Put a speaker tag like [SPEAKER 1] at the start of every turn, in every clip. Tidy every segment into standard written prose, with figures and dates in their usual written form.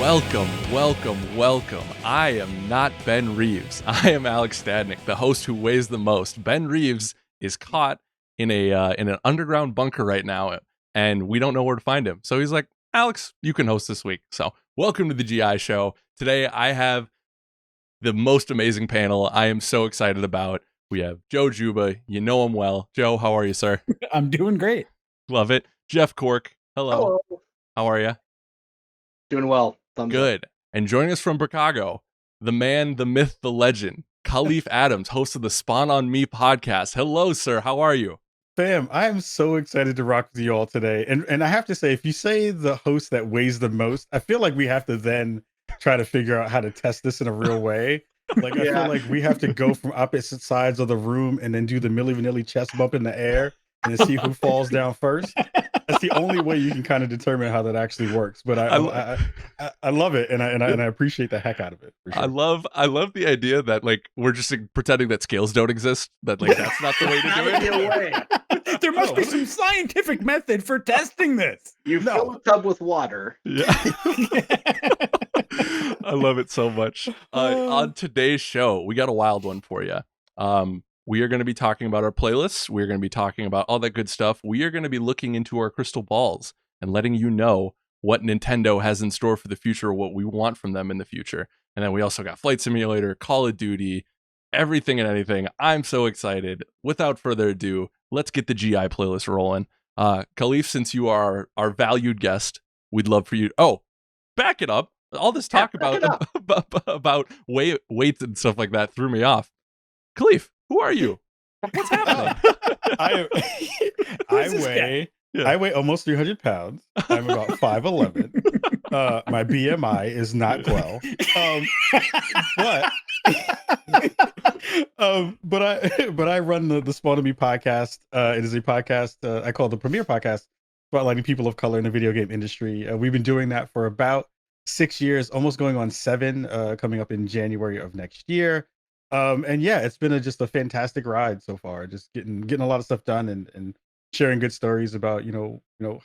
[SPEAKER 1] Welcome. I am not Ben Reeves. I am Alex Stadnick, the host who weighs the most. Ben Reeves is caught in an underground bunker right now, and we don't know where to find him. So he's like, Alex, you can host this week. So welcome to the GI Show. Today I have the most amazing panel I am so excited about. We have Joe Juba. You know him well. Joe, how are you, sir?
[SPEAKER 2] I'm doing great.
[SPEAKER 1] Love it. Jeff Cork. Hello.
[SPEAKER 3] Hello.
[SPEAKER 1] How are you?
[SPEAKER 3] Doing well. Thumbs
[SPEAKER 1] Good.
[SPEAKER 3] up.
[SPEAKER 1] And joining us from Chicago, the man, the myth, the legend, Kahlief Adams, host of the Spawn on Me podcast. Hello, sir. How are you?
[SPEAKER 4] Fam, I am so excited to rock with you all today. And I have to say, if you say the host that weighs the most, I feel like we have to then try to figure out how to test this in a real way. Like, I feel like we have to go from opposite sides of the room and then do the Milli Vanilli chest bump in the air and then see who falls down first. That's the only way you can kind of determine how that actually works. But I love it, and I appreciate the heck out of it. For sure.
[SPEAKER 1] I love the idea that like we're just pretending that scales don't exist. That like that's not the way to do it.
[SPEAKER 2] There must be some scientific method for testing this.
[SPEAKER 3] You fill a tub with water.
[SPEAKER 1] Yeah. I love it so much. On today's show, we got a wild one for you. We are going to be talking about our playlists. We're going to be talking about all that good stuff. We are going to be looking into our crystal balls and letting you know what Nintendo has in store for the future, what we want from them in the future. And then we also got Flight Simulator, Call of Duty, everything and anything. I'm so excited. Without further ado, let's get the GI playlist rolling. Kahlief, since you are our valued guest, we'd love for you. Oh, back it up. All this talk about weights and stuff like that threw me off. Kahlief, who are you? What's happening?
[SPEAKER 4] I weigh almost 300 pounds. I'm about 5'11". My BMI is not 12. But I run the Spawn on Me podcast. It is a podcast I call the premier podcast spotlighting people of color in the video game industry. We've been doing that for about 6 years, almost going on 7, coming up in January of next year. And yeah, it's been just a fantastic ride so far. Just getting a lot of stuff done and sharing good stories about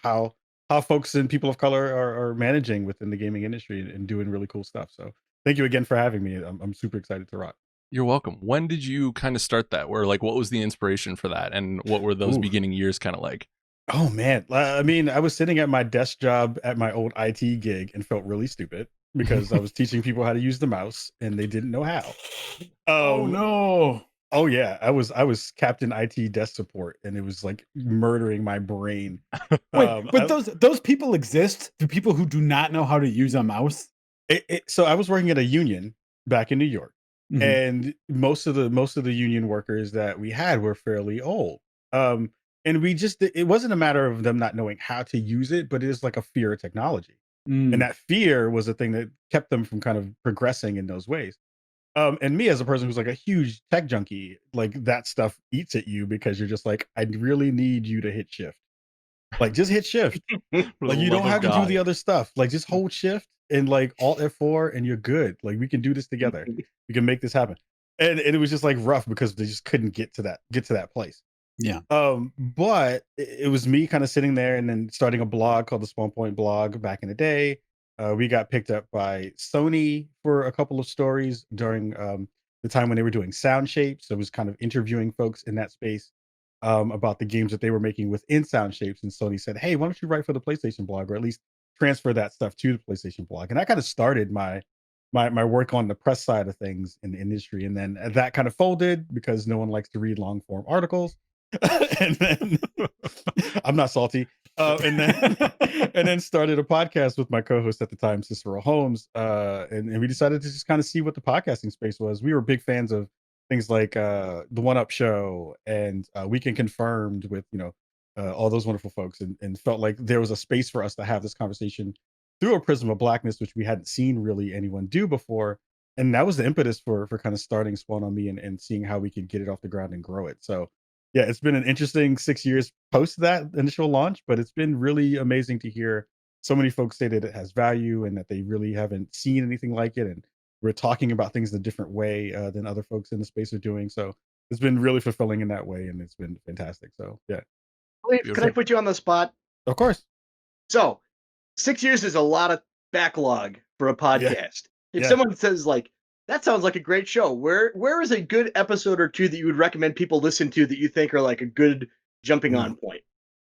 [SPEAKER 4] how folks and people of color are managing within the gaming industry and doing really cool stuff. So thank you again for having me. I'm super excited to rock.
[SPEAKER 1] You're welcome. When did you kind of start that? Where like what was the inspiration for that, and what were those beginning years kind of like?
[SPEAKER 4] Oh man, I mean, I was sitting at my desk job at my old IT gig and felt really stupid because I was teaching people how to use the mouse and they didn't know how.
[SPEAKER 2] Oh no.
[SPEAKER 4] Oh yeah, I was Captain IT desk support and it was like murdering my brain.
[SPEAKER 2] Wait, but those people exist? Do people who do not know how to use a mouse?
[SPEAKER 4] So I was working at a union back in New York, and most of the union workers that we had were fairly old. And it wasn't a matter of them not knowing how to use it, but it is like a fear of technology. And that fear was the thing that kept them from kind of progressing in those ways. And me as a person who's like a huge tech junkie, like that stuff eats at you because you're just like, I really need you to hit shift. Like just hit shift. Like you don't have to do the other stuff. Like just hold shift and like Alt F4 and you're good. Like we can do this together. We can make this happen. And it was just like rough because they just couldn't get to that place.
[SPEAKER 2] Yeah.
[SPEAKER 4] But it was me kind of sitting there and then starting a blog called the Spawn Point blog back in the day. We got picked up by Sony for a couple of stories during the time when they were doing Sound Shapes. So it was kind of interviewing folks in that space about the games that they were making within Sound Shapes. And Sony said, hey, why don't you write for the PlayStation blog, or at least transfer that stuff to the PlayStation blog? And I kind of started my work on the press side of things in the industry. And then that kind of folded because no one likes to read long form articles. And then I'm not salty. And then started a podcast with my co-host at the time, Cicero Holmes. And we decided to just kind of see what the podcasting space was. We were big fans of things like the One Up Show and Weekend Confirmed with all those wonderful folks, and felt like there was a space for us to have this conversation through a prism of blackness, which we hadn't seen really anyone do before. And that was the impetus for kind of starting Spawn on Me and seeing how we could get it off the ground and grow it. So yeah, it's been an interesting 6 years post that initial launch, but it's been really amazing to hear so many folks say that it has value and that they really haven't seen anything like it. And we're talking about things in a different way than other folks in the space are doing. So it's been really fulfilling in that way, and it's been fantastic. So yeah.
[SPEAKER 3] Can I put you on the spot?
[SPEAKER 4] Of course.
[SPEAKER 3] So 6 years is a lot of backlog for a podcast. If
[SPEAKER 4] Yeah.
[SPEAKER 3] someone says like, that sounds like a great show, where is a good episode or two that you would recommend people listen to that you think are like a good jumping on point?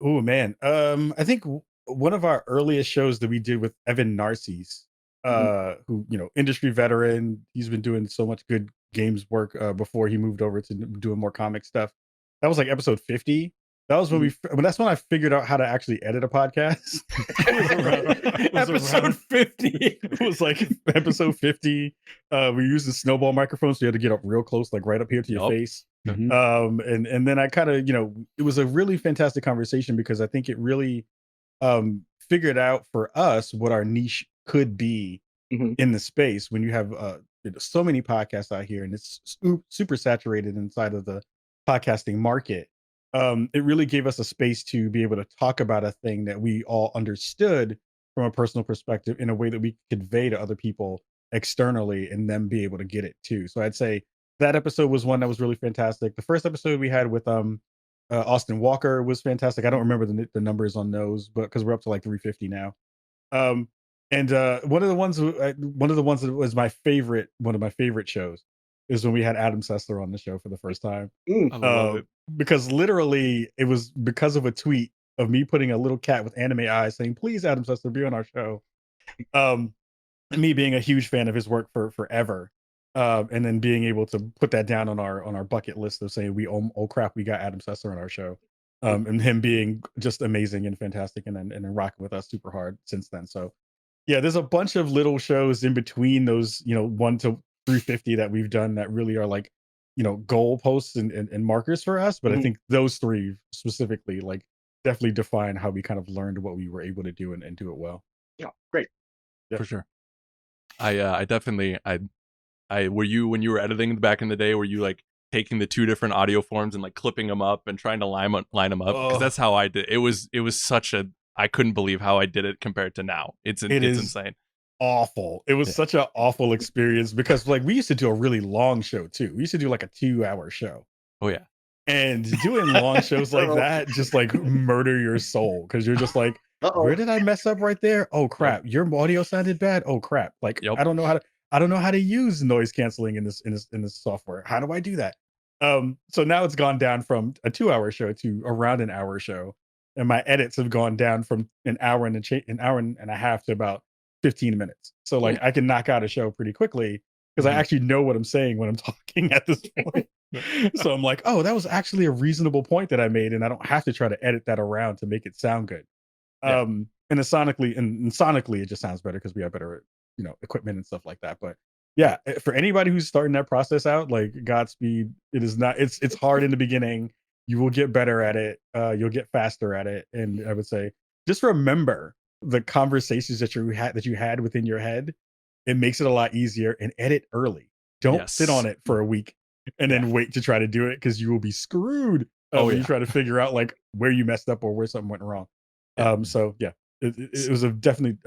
[SPEAKER 4] Oh man. I think one of our earliest shows that we did with Evan Narcisse, who, industry veteran, he's been doing so much good games work before he moved over to doing more comic stuff. That was like episode 50. That was when that's when I figured out how to actually edit a podcast. It was
[SPEAKER 2] Episode 50.
[SPEAKER 4] It was like episode 50. We used the snowball microphone, so you had to get up real close, like right up here to your face. And then I kind of, it was a really fantastic conversation because I think it really figured out for us what our niche could be in the space when you have so many podcasts out here and it's super saturated inside of the podcasting market. It really gave us a space to be able to talk about a thing that we all understood from a personal perspective in a way that we could convey to other people externally and them be able to get it too. So I'd say that episode was one that was really fantastic. The first episode we had with Austin Walker was fantastic. I don't remember the numbers on those, but because we're up to like 350 now. And one of the ones that was one of my favorite shows is when we had Adam Sessler on the show for the first time.
[SPEAKER 1] I love it.
[SPEAKER 4] Because literally it was because of a tweet of me putting a little cat with anime eyes saying, "Please, Adam Sessler, be on our show." And me being a huge fan of his work for forever. And then being able to put that down on our bucket list of saying oh crap, we got Adam Sessler on our show. And him being just amazing and fantastic and then rocking with us super hard since then. So yeah, there's a bunch of little shows in between those, 1 to 350 that we've done that really are like, goal posts and markers for us. But I think those three specifically like definitely define how we kind of learned what we were able to do and do it well.
[SPEAKER 3] Yeah, great.
[SPEAKER 4] Yeah.
[SPEAKER 1] For sure. I definitely were you, when you were editing back in the day, were you like taking the two different audio forms and like clipping them up and trying to line them up? Because that's how I did. It was such a, I couldn't believe how I did it compared to now. It's insane.
[SPEAKER 4] Awful. It was such an awful experience because like we used to do a really long show too. We used to do like a 2-hour show.
[SPEAKER 1] Oh yeah.
[SPEAKER 4] And doing long shows like that just like murder your soul because you're just like, where did I mess up right there? Oh crap, your audio sounded bad. Oh crap. Like I don't know how to use noise canceling in this software. How do I do that? So now it's gone down from a 2-hour show to around an hour show. And my edits have gone down from an hour and a half to about 15 minutes. So like I can knock out a show pretty quickly because I actually know what I'm saying when I'm talking at this point. So I'm like, oh, that was actually a reasonable point that I made, and I don't have to try to edit that around to make it sound good. And sonically it just sounds better because we have better, equipment and stuff like that. But yeah, for anybody who's starting that process out, like Godspeed. It is not. It's hard in the beginning. You will get better at it. You'll get faster at it, and I would say just remember the conversations that you had within your head. It makes it a lot easier, and edit early. Don't sit on it for a week and then wait to try to do it because you will be screwed when you try to figure out like where you messed up or where something went wrong. So yeah, it was a definitely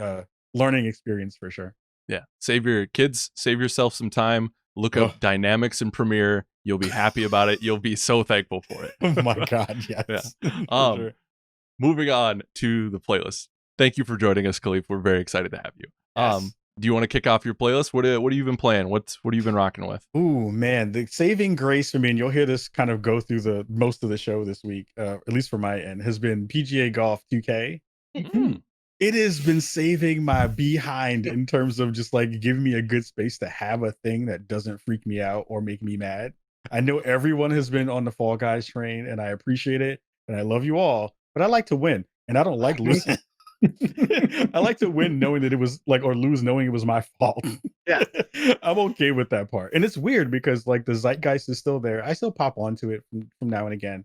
[SPEAKER 4] learning experience for sure.
[SPEAKER 1] Yeah, save yourself some time. Look up dynamics in Premiere. You'll be happy about it. You'll be so thankful for it.
[SPEAKER 4] Oh my god, yes.
[SPEAKER 1] Yeah. Moving on to the playlist. Thank you for joining us, Kahlief. We're very excited to have you.
[SPEAKER 4] Yes.
[SPEAKER 1] Do you want to kick off your playlist? What have you been playing? What have you been rocking with?
[SPEAKER 4] Ooh, man, the saving grace for me, and you'll hear this kind of go through the most of the show this week, at least for my end, has been PGA Golf 2K. It has been saving my behind in terms of just like giving me a good space to have a thing that doesn't freak me out or make me mad. I know everyone has been on the Fall Guys train, and I appreciate it, and I love you all, but I like to win, and I don't like losing. I like to win knowing that it was like, or lose knowing it was my fault.
[SPEAKER 3] Yeah.
[SPEAKER 4] I'm okay with that part. And it's weird because like the zeitgeist is still there. I still pop onto it from now and again.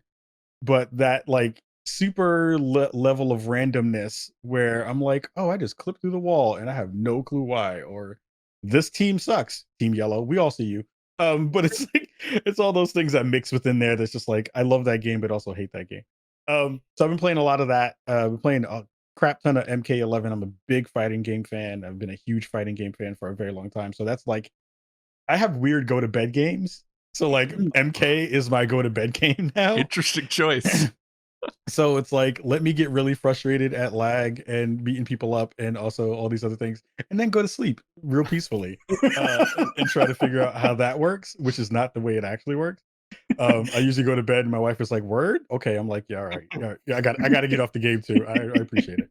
[SPEAKER 4] But that like super level of randomness where I'm like, oh, I just clipped through the wall and I have no clue why. Or this team sucks. Team Yellow. We all see you. But it's like, it's all those things that mix within there. That's just like, I love that game, but also hate that game. So I've been playing a lot of that. Been playing crap ton of MK11. I'm a big fighting game fan. I've been a huge fighting game fan for a very long time. So that's like, I have weird go to bed games. So like MK is my go to bed game now.
[SPEAKER 1] Interesting choice.
[SPEAKER 4] So it's like, let me get really frustrated at lag and beating people up and also all these other things, and then go to sleep real peacefully, and try to figure out how that works, which is not the way it actually works. I usually go to bed and my wife is like, "Word? Okay." I'm like, "Yeah, all right. Yeah, yeah, I gotta get off the game too. I appreciate it."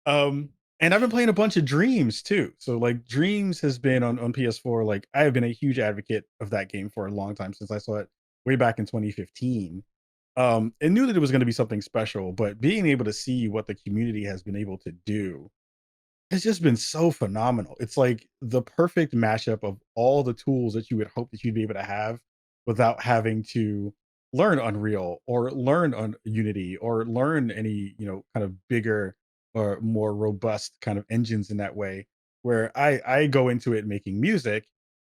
[SPEAKER 4] Um, and I've been playing a bunch of Dreams too. So like Dreams has been on PS4. Like I have been a huge advocate of that game for a long time since I saw it way back in 2015. And knew that it was going to be something special, but being able to see what the community has been able to do has just been so phenomenal. It's like the perfect mashup of all the tools that you would hope that you'd be able to have without having to learn Unreal or learn on Unity or learn any, kind of bigger or more robust kind of engines in that way. Where I go into it making music,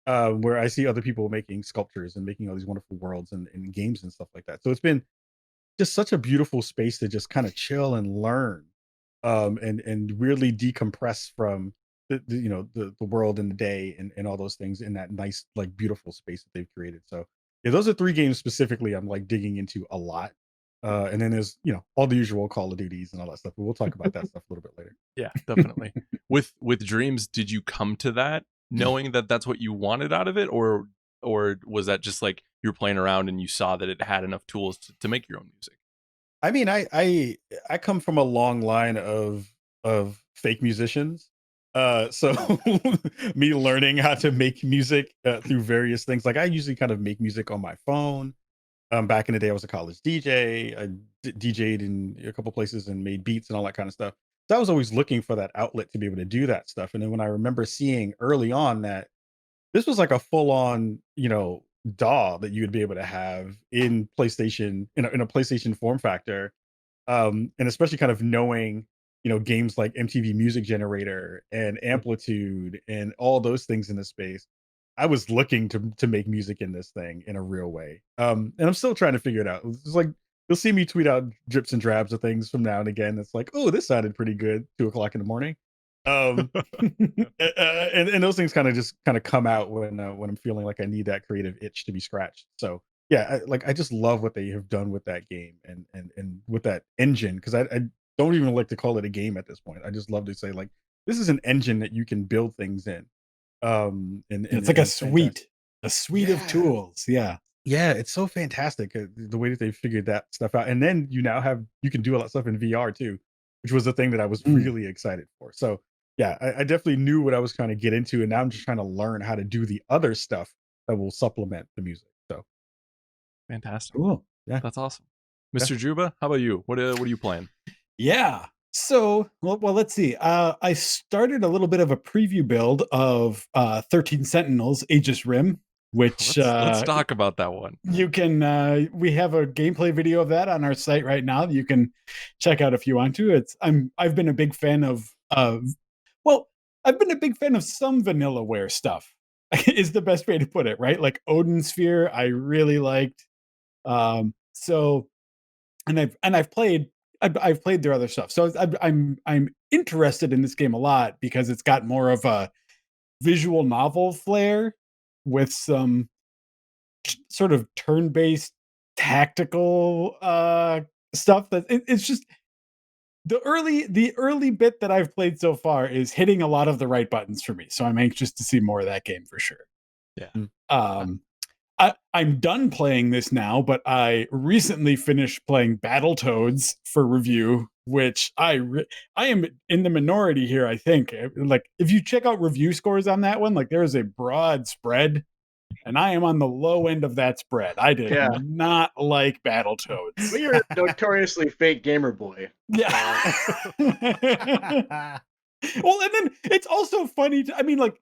[SPEAKER 4] where I see other people making sculptures and making all these wonderful worlds and games and stuff like that. So it's been just such a beautiful space to just kind of chill and learn, and really decompress from the world and the day and all those things in that nice, like, beautiful space that they've created. So yeah, those are three games specifically I'm like digging into a lot. And then there's all the usual Call of Duties and all that stuff, but we'll talk about that stuff a little bit later.
[SPEAKER 1] Yeah, definitely. With Dreams, did you come to that knowing that that's what you wanted out of it, or was that just like you were playing around and you saw that it had enough tools to make your own music?
[SPEAKER 4] I mean, I come from a long line of fake musicians. So me learning how to make music through various things. Like I usually kind of make music on my phone. Back in the day, I was a college DJ. I DJ'd in a couple places and made beats and all that kind of stuff. So I was always looking for that outlet to be able to do that stuff. And then when I remember seeing early on that this was like a full on, DAW that you would be able to have in PlayStation in a PlayStation form factor, and especially kind of knowing, games like MTV Music Generator and Amplitude and all those things in the space. I was looking to make music in this thing in a real way, and I'm still trying to figure it out. It's like you'll see me tweet out drips and drabs of things from now and again. It's like, oh, this sounded pretty good. 2 o'clock in the morning. Um, and those things kind of come out when I'm feeling like I need that creative itch to be scratched. So yeah, I just love what they have done with that game and with that engine, because I don't even like to call it a game at this point. I just love to say, like, this is an engine that you can build things in. And
[SPEAKER 2] It's like a
[SPEAKER 4] it's fantastic.
[SPEAKER 2] suite of
[SPEAKER 4] Yeah.
[SPEAKER 2] tools. Yeah.
[SPEAKER 4] Yeah, it's so fantastic, the way that they figured that stuff out, and then you can do a lot of stuff in VR too, which was the thing that I was
[SPEAKER 2] Mm.
[SPEAKER 4] really excited for. So yeah, I definitely knew what I was trying to get into, and now I'm just trying to learn how to do the other stuff that will supplement the music. So
[SPEAKER 1] Fantastic.
[SPEAKER 2] Cool.
[SPEAKER 4] yeah,
[SPEAKER 1] That's awesome.
[SPEAKER 4] yeah.
[SPEAKER 1] Mr. Juba, how about you? What are you playing?
[SPEAKER 2] Yeah. So, well, let's see. I started a little bit of a preview build of 13 Sentinels, Aegis Rim, which
[SPEAKER 1] Let's talk about that one.
[SPEAKER 2] you can we have a gameplay video of that on our site right now that you can check out if you want to. I've been a big fan of well, I've been a big fan of some vanillaware stuff. Is the best way to put it, right? Like Odin Sphere, I really liked. So I've played their other stuff. So I'm interested in this game a lot because it's got more of a visual novel flair with some sort of turn-based tactical stuff it's just the early bit that I've played so far is hitting a lot of the right buttons for me. So I'm anxious to see more of that game for sure.
[SPEAKER 1] Yeah.
[SPEAKER 4] Mm.
[SPEAKER 2] I'm done playing this now, but I recently finished playing Battletoads for review, which I am in the minority here. I think, like, if you check out review scores on that one, like, there is a broad spread, and I am on the low end of that spread. I did
[SPEAKER 3] Yeah.
[SPEAKER 2] not like Battletoads.
[SPEAKER 3] Well, you're a notoriously fake gamer boy.
[SPEAKER 2] Yeah. Well, and then it's also funny. I mean, like,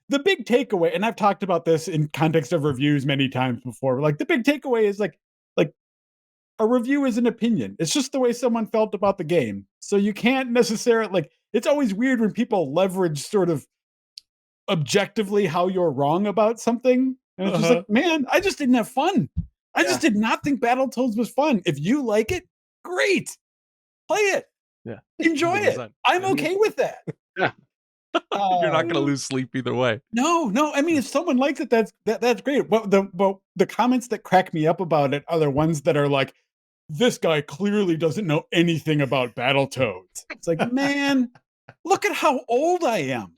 [SPEAKER 2] the big takeaway, and I've talked about this in context of reviews many times before. Like, the big takeaway is like a review is an opinion. It's just the way someone felt about the game. So you can't necessarily, like, it's always weird when people leverage sort of objectively how you're wrong about something. And it's just
[SPEAKER 4] Uh-huh.
[SPEAKER 2] like, man, I just didn't have fun. I just did not think Battletoads was fun. If you like it, great. Play it.
[SPEAKER 1] Yeah.
[SPEAKER 2] Enjoy it.
[SPEAKER 1] 100%.
[SPEAKER 2] I'm
[SPEAKER 1] Yeah.
[SPEAKER 2] okay with that.
[SPEAKER 3] Yeah.
[SPEAKER 1] You're not going to lose sleep either way.
[SPEAKER 2] No. I mean, if someone likes it, that's great. But the comments that crack me up about it are the ones that are like, this guy clearly doesn't know anything about Battletoads. It's like, man, look at how old I am.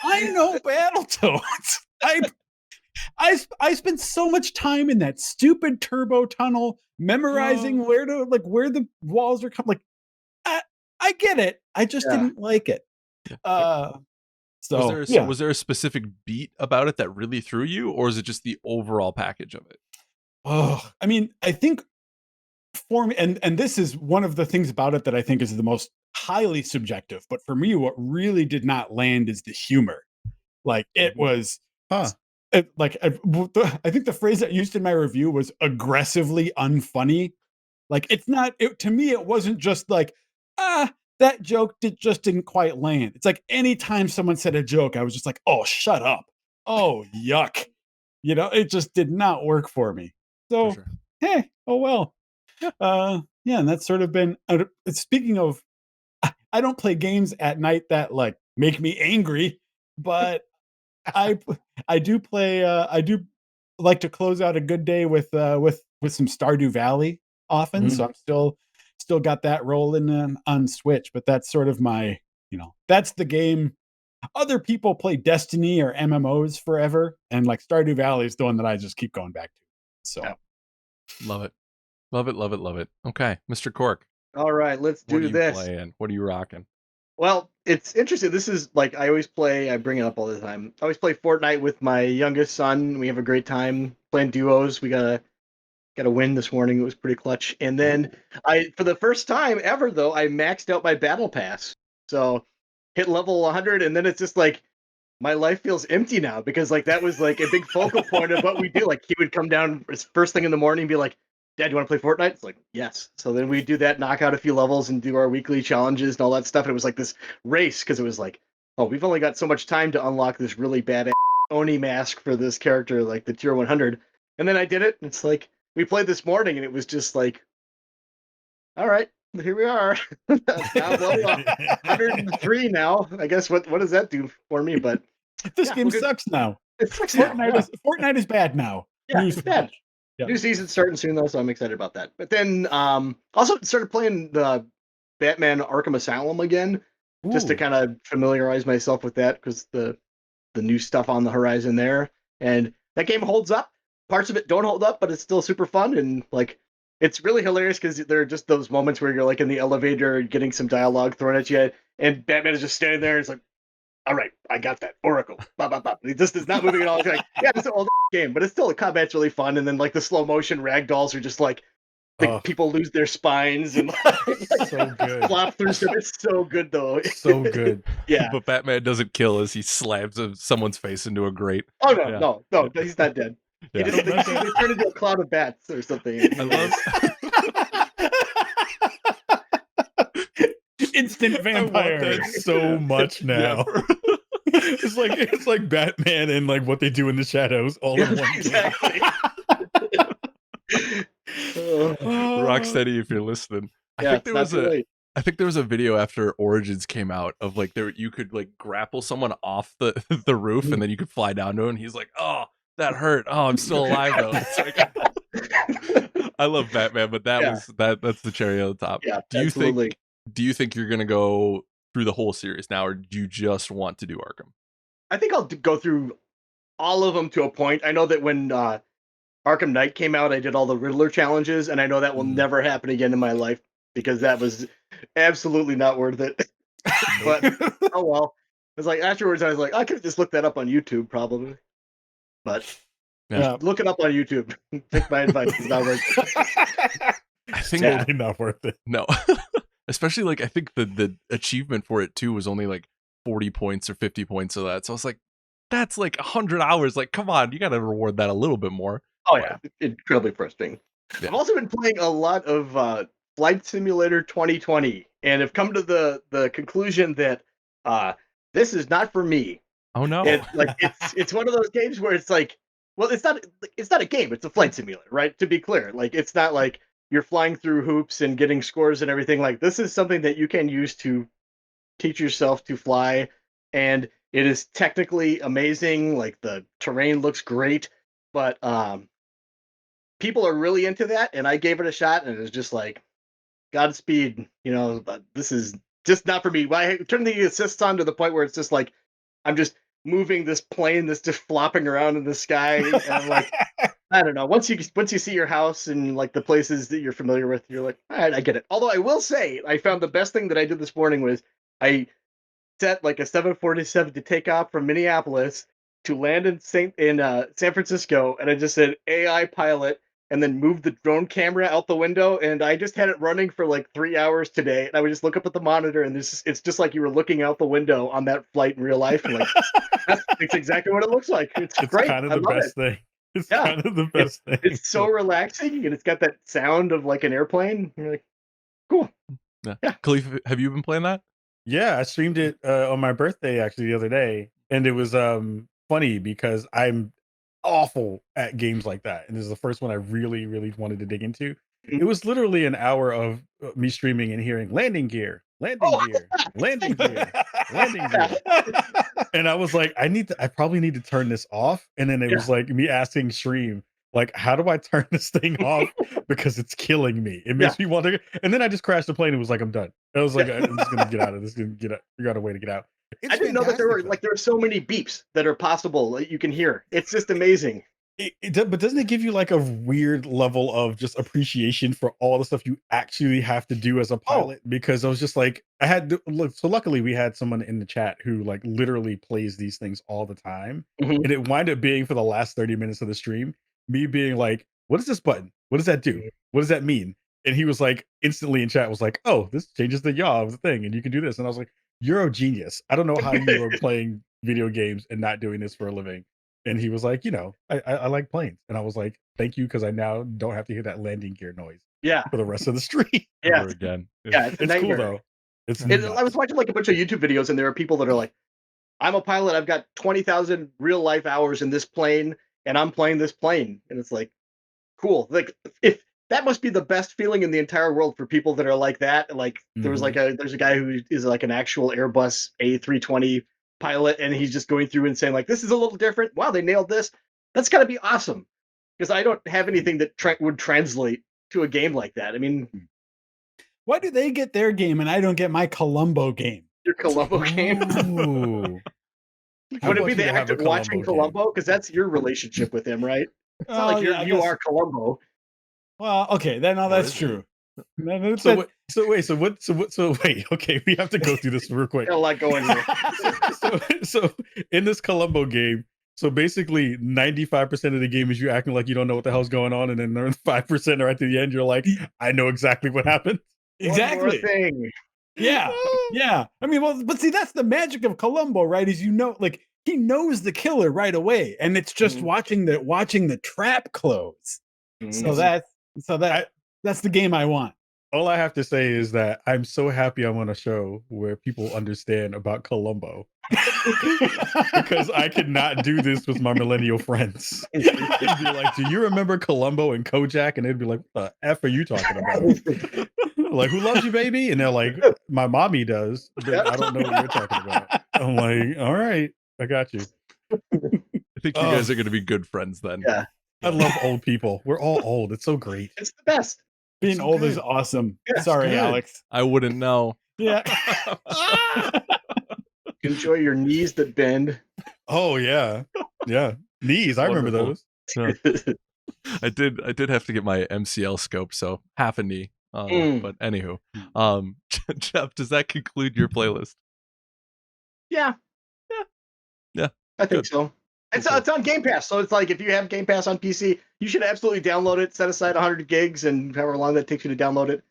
[SPEAKER 2] I know Battletoads. I spent so much time in that stupid turbo tunnel memorizing where the walls are coming. Like, I get it. I just didn't like it.
[SPEAKER 1] Was there a specific beat about it that really threw you, or is it just the overall package of it?
[SPEAKER 2] Oh, I mean, I think for me, and this is one of the things about it that I think is the most highly subjective. But for me, what really did not land is the humor. Like it was,
[SPEAKER 4] Huh.
[SPEAKER 2] I think the phrase that I used in my review was aggressively unfunny. Like it's not. To me, it wasn't just like that joke just didn't quite land. It's like anytime someone said a joke, I was just like, oh, shut up. Oh, yuck. It just did not work for me. So,
[SPEAKER 1] For sure.
[SPEAKER 2] hey, oh well. Yeah, and that's sort of been. Speaking of, I don't play games at night that like make me angry, but I I do play. I do like to close out a good day with some Stardew Valley often. So I'm still got that rolling on Switch, but that's sort of my, that's the game. Other people play Destiny or MMOs forever, and like Stardew Valley is the one that I just keep going back to. So
[SPEAKER 1] Love it. Love it, love it, love it. Okay, Mr. Cork.
[SPEAKER 3] All right, let's
[SPEAKER 1] What are
[SPEAKER 3] do
[SPEAKER 1] you
[SPEAKER 3] this.
[SPEAKER 1] playing? What are you rocking?
[SPEAKER 3] Well, it's interesting. This is like I bring it up all the time. I always play Fortnite with my youngest son. We have a great time playing duos. We got a win this morning. It was pretty clutch. And then for the first time ever though, I maxed out my battle pass. So hit level 100, and then it's just like my life feels empty now because like that was like a big focal point of what we do. Like he would come down first thing in the morning and be like, Dad, do you want to play Fortnite? It's like, yes. So then we do that, knock out a few levels and do our weekly challenges and all that stuff. And it was like this race because it was like, oh, we've only got so much time to unlock this really badass Oni mask for this character, like the tier 100. And then I did it. And it's like, we played this morning and it was just like, all right, here we are. Down low, 103 now. I guess what does that do for me? But
[SPEAKER 2] this game sucks now.
[SPEAKER 3] It sucks now.
[SPEAKER 2] Fortnite is bad now.
[SPEAKER 3] Yeah, it's bad.
[SPEAKER 2] Yeah.
[SPEAKER 3] New season's starting soon though, so I'm excited about that. But then also started playing the Batman Arkham Asylum again, just to kind of familiarize myself with that because the new stuff on the horizon there. And that game holds up. Parts of it don't hold up, but it's still super fun and like it's really hilarious because there are just those moments where you're like in the elevator getting some dialogue thrown at you, and Batman is just standing there and it's like, all right, I got that. Oracle. Blah, blah, blah. He just is not moving at all. It's like, yeah, it's an old game, but it's still, the combat's really fun. And then like the slow motion ragdolls are just like, people lose their spines and
[SPEAKER 4] so good.
[SPEAKER 3] flop through stuff. It's so good though.
[SPEAKER 4] So good.
[SPEAKER 3] Yeah.
[SPEAKER 1] But Batman doesn't kill as he slams someoe's face into a grate.
[SPEAKER 3] Oh no, no, he's not dead.
[SPEAKER 1] Yeah.
[SPEAKER 3] He just they turn into a cloud of bats or something.
[SPEAKER 1] I love
[SPEAKER 2] instant vampire.
[SPEAKER 4] I want that so much now. It's like Batman and like what they do in the shadows all in one
[SPEAKER 3] exactly.
[SPEAKER 1] Rocksteady, if you're listening. I think there was a video after Origins came out of like you could like grapple someone off the roof and then you could fly down to him and he's like, oh, that hurt. Oh, I'm still alive though. It's like, I love Batman, but that's the cherry on the top.
[SPEAKER 3] Yeah,
[SPEAKER 1] do you think you're gonna go through the whole series now, or do you just want to do Arkham?
[SPEAKER 3] I think I'll go through all of them to a point. I know that when Arkham Knight came out, I did all the Riddler challenges, and I know that will never happen again in my life because that was absolutely not worth it. But oh well. It's like afterwards, I was like, I could have just looked that up on YouTube, probably. But look it up on YouTube. Take my advice. It's not worth it.
[SPEAKER 1] I think
[SPEAKER 4] totally not worth it.
[SPEAKER 1] No. Especially like I think the achievement for it too was only like 40 points or 50 points of that. So I was like, that's like 100 hours. Like, come on, you got to reward that a little bit more.
[SPEAKER 3] Oh yeah, incredibly frustrating. Yeah. I've also been playing a lot of Flight Simulator 2020, and have come to the conclusion that this is not for me.
[SPEAKER 1] Oh no!
[SPEAKER 3] It's one of those games where it's like, well, it's not a game. It's a flight simulator, right? To be clear, like it's not like you're flying through hoops and getting scores and everything. Like this is something that you can use to teach yourself to fly, and it is technically amazing. Like the terrain looks great, but people are really into that, and I gave it a shot, and it was just like, Godspeed. This is just not for me. I turned the assists on to the point where it's just like I'm just moving this plane that's just flopping around in the sky, and I'm like, I don't know. Once you see your house and like the places that you're familiar with, you're like, all right, I get it. Although I will say, I found the best thing that I did this morning was I set like a 747 to take off from Minneapolis to land in San Francisco, and I just said AI pilot, and then moved the drone camera out the window, and I just had it running for like 3 hours today. And I would just look up at the monitor, and it's just like you were looking out the window on that flight in real life. And like that's exactly what it looks like. It's great.
[SPEAKER 4] Kind of
[SPEAKER 3] I
[SPEAKER 4] the
[SPEAKER 3] love
[SPEAKER 4] best
[SPEAKER 3] it.
[SPEAKER 4] thing. It's
[SPEAKER 3] Yeah.
[SPEAKER 4] kind of the best thing.
[SPEAKER 3] It's so relaxing, and it's got that sound of like an airplane. You're like, cool.
[SPEAKER 1] Yeah.
[SPEAKER 3] Yeah.
[SPEAKER 1] Kahlief, have you been playing that?
[SPEAKER 4] Yeah, I streamed it on my birthday actually the other day, and it was funny because I'm awful at games like that, and this is the first one I really, really wanted to dig into. It was literally an hour of me streaming and hearing landing gear, landing gear, landing gear, landing gear. And I was like, I probably need to turn this off. And then it was like me asking stream, like, how do I turn this thing off? Because it's killing me. It makes me want to. And then I just crashed the plane and was like, I'm done. I was like, I'm just gonna get out of this. Get out. Figure out a way to get out. It's
[SPEAKER 3] I didn't know that there were
[SPEAKER 4] fantastic,
[SPEAKER 3] there are so many beeps that are possible that you can hear. It's just amazing.
[SPEAKER 4] but doesn't it give you like a weird level of just appreciation for all the stuff you actually have to do as a pilot? Because I was just like, look. So luckily, we had someone in the chat who like literally plays these things all the time,
[SPEAKER 3] Mhm.
[SPEAKER 4] and it wound up being for the last 30 minutes of the stream, me being like, "What is this button? What does that do? What does that mean?" And he was like, instantly in chat was like, "Oh, this changes the yaw of the thing, and you can do this." And I was like, "You're a genius. I don't know how you are playing video games and not doing this for a living." And he was like, I like planes. And I was like, thank you, because I now don't have to hear that landing gear noise
[SPEAKER 3] Yeah.
[SPEAKER 4] for the rest of the stream.
[SPEAKER 3] Yeah.
[SPEAKER 1] Ever again.
[SPEAKER 3] Yeah. It's a
[SPEAKER 4] It's cool
[SPEAKER 3] nightmare.
[SPEAKER 4] though. It's
[SPEAKER 3] I was watching like a bunch of YouTube videos, and there are people that are like, I'm a pilot. I've got 20,000 real life hours in this plane, and I'm playing this plane. And it's like, cool. Like, if that must be the best feeling in the entire world for people that are like that. Like, there's a guy who is like an actual Airbus A320 pilot, and he's just going through and saying like, this is a little different. Wow, they nailed this. That's got to be awesome, because I don't have anything that would translate to a game like that. I mean,
[SPEAKER 2] why do they get their game and I don't get my Columbo game?
[SPEAKER 3] your Columbo game.
[SPEAKER 4] Ooh.
[SPEAKER 3] Would it be the actor watching Columbo? Because that's your relationship with him, right? It's not like you are Columbo.
[SPEAKER 2] Well, okay, then that's true.
[SPEAKER 4] So wait, okay, we have to go through this real quick.
[SPEAKER 3] Got a lot going here.
[SPEAKER 4] so in this Columbo game, so basically 95% of the game is you acting like you don't know what the hell's going on, and then 5% are at the end, you're like, I know exactly what happened.
[SPEAKER 2] Exactly.
[SPEAKER 3] One more thing.
[SPEAKER 2] Yeah. Yeah. I mean, well, but see, that's the magic of Columbo, right? Is like he knows the killer right away, and it's just watching the trap close. So that's the game I want.
[SPEAKER 4] All I have to say is that I'm so happy I'm on a show where people understand about Columbo. Because I could not do this with my millennial friends. They'd be like, do you remember Columbo and Kojak? And they'd be like, what the F are you talking about? Like, who loves you, baby? And they're like, my mommy does, but I don't know what you're talking about. I'm like, all right, I got you.
[SPEAKER 1] I think you guys are going to be good friends then.
[SPEAKER 3] Yeah.
[SPEAKER 4] I love old people. We're all old. It's so great.
[SPEAKER 3] It's the best.
[SPEAKER 2] Being old is awesome.
[SPEAKER 3] Yeah,
[SPEAKER 2] sorry,
[SPEAKER 1] good.
[SPEAKER 2] Alex.
[SPEAKER 1] I wouldn't know.
[SPEAKER 2] Yeah.
[SPEAKER 3] Enjoy your knees that bend.
[SPEAKER 4] Oh yeah. Yeah. Knees. I remember those.
[SPEAKER 1] Yeah. I did have to get my MCL scope, so half a knee. But anywho, Jeff, does that conclude your playlist?
[SPEAKER 3] Yeah.
[SPEAKER 1] Yeah.
[SPEAKER 3] I think so. It's on Game Pass, so it's like if you have Game Pass on PC, you should absolutely download it. Set aside 100 gigs, and however long that takes you to download it,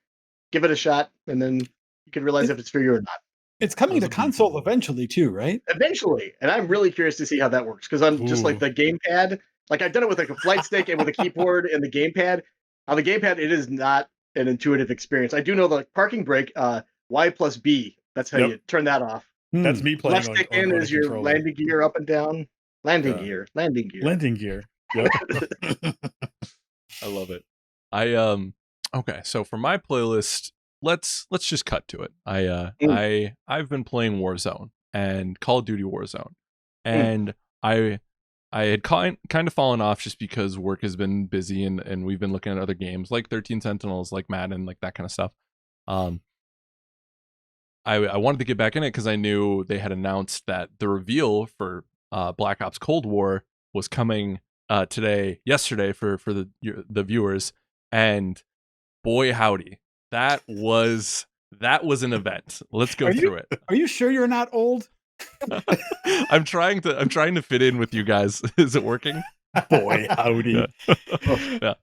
[SPEAKER 3] give it a shot, and then you can realize if it's for you or not.
[SPEAKER 2] It's coming to console eventually too, right?
[SPEAKER 3] Eventually, and I'm really curious to see how that works, because I'm just like the gamepad. Like I've done it with like a flight stick and with a keyboard and the gamepad. On the gamepad, it is not an intuitive experience. I do know the parking brake, Y plus B. That's how you turn that off.
[SPEAKER 4] That's me playing.
[SPEAKER 3] Left stick in is your landing gear up and down. Landing gear.
[SPEAKER 4] Landing gear. Yep.
[SPEAKER 1] I love it. Okay, so for my playlist, let's just cut to it. I've been playing Warzone and Call of Duty Warzone, and I I had kind of fallen off just because work has been busy and we've been looking at other games like 13 Sentinels, like Madden, like that kind of stuff. I wanted to get back in it because I knew they had announced that the reveal for Black Ops Cold War was coming yesterday for the viewers, and boy howdy, that was an event. Let's go through it.
[SPEAKER 2] Are you sure you're not old?
[SPEAKER 1] I'm trying to fit in with you guys. Is it working?
[SPEAKER 2] Boy howdy.
[SPEAKER 1] Yeah.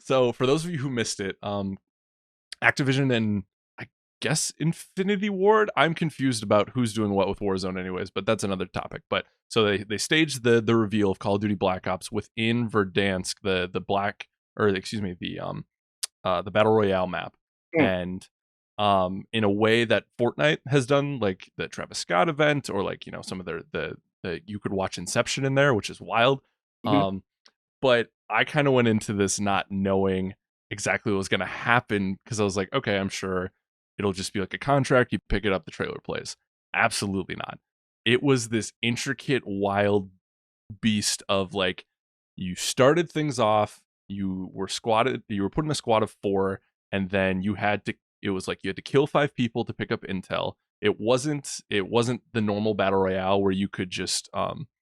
[SPEAKER 1] So for those of you who missed it, Activision and I guess Infinity Ward, I'm confused about who's doing what with Warzone anyways, but that's another topic. But so they staged the reveal of Call of Duty Black Ops within Verdansk, the Battle Royale map. And in a way that Fortnite has done, like the Travis Scott event, or like, you know, some of the you could watch Inception in there, which is wild. But I kind of went into this not knowing exactly what was going to happen, because I was like, okay, I'm sure it'll just be like a contract. You pick it up, the trailer plays. Absolutely not. It was this intricate, wild beast of like, you started things off, you were put in a squad of 4, and then you had to kill 5 people to pick up intel. It wasn't the normal battle royale where you could just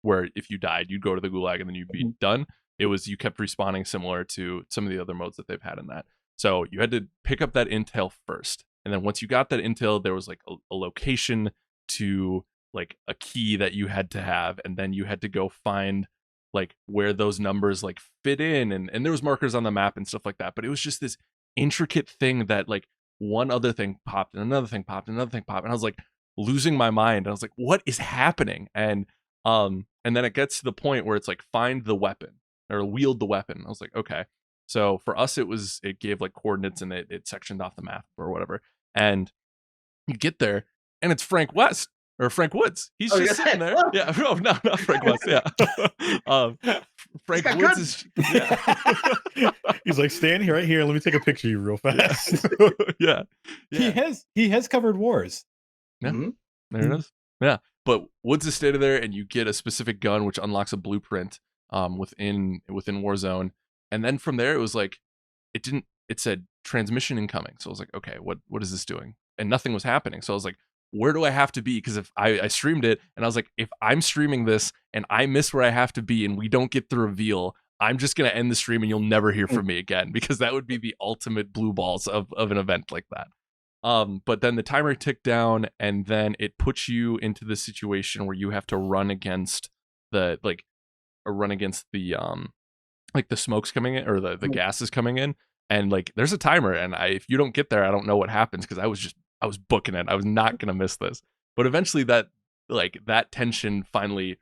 [SPEAKER 1] where if you died you'd go to the gulag and then you'd be done. It was, you kept respawning, similar to some of the other modes that they've had in that. So you had to pick up that intel first, and then once you got that intel, there was like a location to like a key that you had to have, and then you had to go find like where those numbers like fit in, and there was markers on the map and stuff like that. But it was just this intricate thing that like one other thing popped and another thing popped and another thing popped, and I was like losing my mind. I was like, what is happening? And then it gets to the point where it's like, find the weapon or wield the weapon. I was like, okay. So for us, it gave like coordinates, and it sectioned off the map or whatever. And you get there, and it's Frank West or Frank Woods. He's just sitting there. Yeah. Oh, no, not Frank West. Yeah. Frank Woods is. Yeah.
[SPEAKER 4] He's like, stand here, right here. Let me take a picture of you real fast.
[SPEAKER 1] Yeah.
[SPEAKER 2] He has covered wars.
[SPEAKER 1] Yeah. There it is. Yeah. But Woods is standing there, and you get a specific gun which unlocks a blueprint within Warzone. And then from there, it was like, it said transmission incoming. So I was like, okay, what is this doing? And nothing was happening. So I was like, where do I have to be? Because if I streamed it, and I was like, if I'm streaming this and I miss where I have to be and we don't get the reveal, I'm just going to end the stream and you'll never hear from me again, because that would be the ultimate blue balls of an event like that. But then the timer ticked down, and then it puts you into the situation where you have to run against the like the smoke's coming in, or the gas is coming in, and like there's a timer, and if you don't get there, I don't know what happens, because I was booking it. I was not gonna miss this. But eventually that tension finally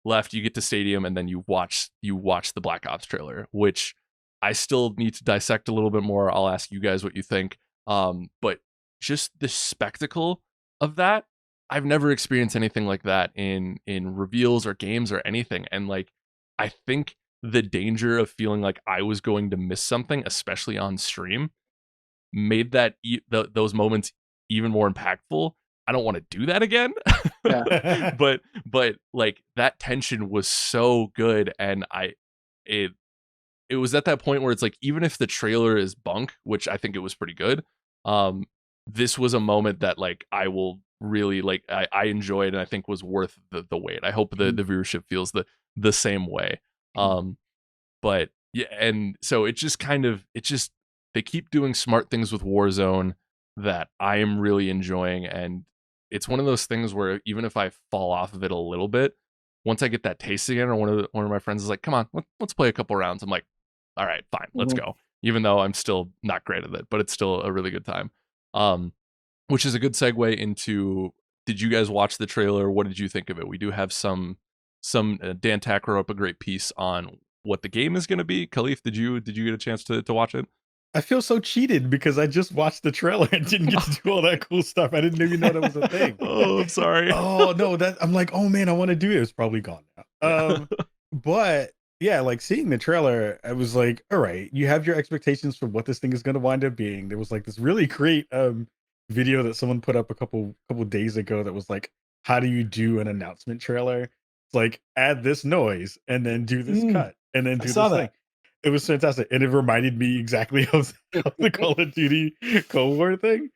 [SPEAKER 1] left. You get to stadium, and then you watch the Black Ops trailer, which I still need to dissect a little bit more. I'll ask you guys what you think. But just the spectacle of that, I've never experienced anything like that in reveals or games or anything. And like, I think the danger of feeling like I was going to miss something, especially on stream, made that those moments even more impactful. I don't want to do that again.
[SPEAKER 3] Yeah.
[SPEAKER 1] but like that tension was so good, and it was at that point where it's like, even if the trailer is bunk, which I think it was pretty good, this was a moment that like I will really like, I enjoyed, and I think was worth the wait. I hope the viewership feels the same way. But yeah, and so it just they keep doing smart things with Warzone that I am really enjoying. And it's one of those things where even if I fall off of it a little bit, once I get that taste again, or one of my friends is like, come on, let's play a couple rounds, I'm like, all right, fine, let's go. Even though I'm still not great at it, but it's still a really good time. Which is a good segue into, did you guys watch the trailer? What did you think of it? We do have some Dan Tack wrote up a great piece on what the game is going to be. Kahlief, did you get a chance to watch it?
[SPEAKER 4] I feel so cheated because I just watched the trailer and didn't get to do all that cool stuff. I didn't even know that was a thing.
[SPEAKER 1] Oh, I'm sorry.
[SPEAKER 4] Oh no, I'm like, oh man, I want to do it. It's probably gone now. But yeah, like seeing the trailer, I was like, all right, you have your expectations for what this thing is going to wind up being. There was like this really great video that someone put up a couple days ago that was like, how do you do an announcement trailer? It's like add this noise and then do this cut and then
[SPEAKER 2] I
[SPEAKER 4] do
[SPEAKER 2] saw
[SPEAKER 4] this thing.
[SPEAKER 2] that.
[SPEAKER 4] It was fantastic, and it reminded me exactly of the Call of Duty Cold War thing.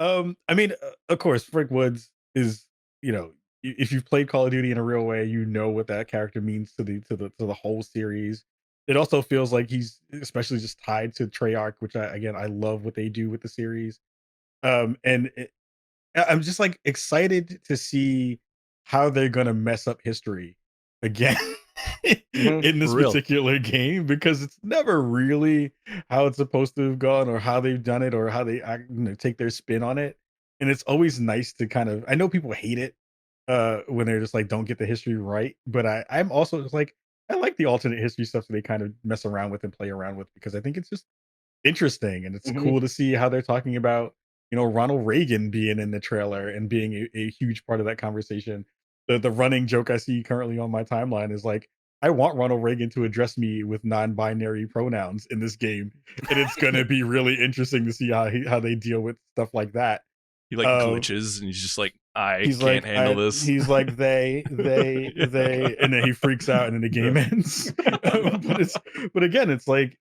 [SPEAKER 4] I mean, of course, Frank Woods is, you know, if you've played Call of Duty in a real way, you know what that character means to the whole series. It also feels like he's especially just tied to Treyarch, which I love what they do with the series. And I'm just like excited to see how they're gonna mess up history again in
[SPEAKER 1] For
[SPEAKER 4] this
[SPEAKER 1] real.
[SPEAKER 4] particular game, because it's never really how it's supposed to have gone or how they've done it or how they take their spin on it. And it's always nice to kind of, I know people hate it when they're just like don't get the history right, but I'm also just like I like the alternate history stuff that they kind of mess around with and play around with, because I think it's just interesting, and it's
[SPEAKER 3] Mhm.
[SPEAKER 4] cool to see how they're talking about, Ronald Reagan being in the trailer and being a huge part of that conversation. The running joke I see currently on my timeline is like, I want Ronald Reagan to address me with non-binary pronouns in this game, and it's gonna be really interesting to see how they deal with stuff like that.
[SPEAKER 1] He like
[SPEAKER 4] Uh,
[SPEAKER 1] glitches and he's just like, I
[SPEAKER 4] he's
[SPEAKER 1] can't
[SPEAKER 4] like,
[SPEAKER 1] handle this.
[SPEAKER 4] he's like they, and then he freaks out, and then the game ends. But again, it's like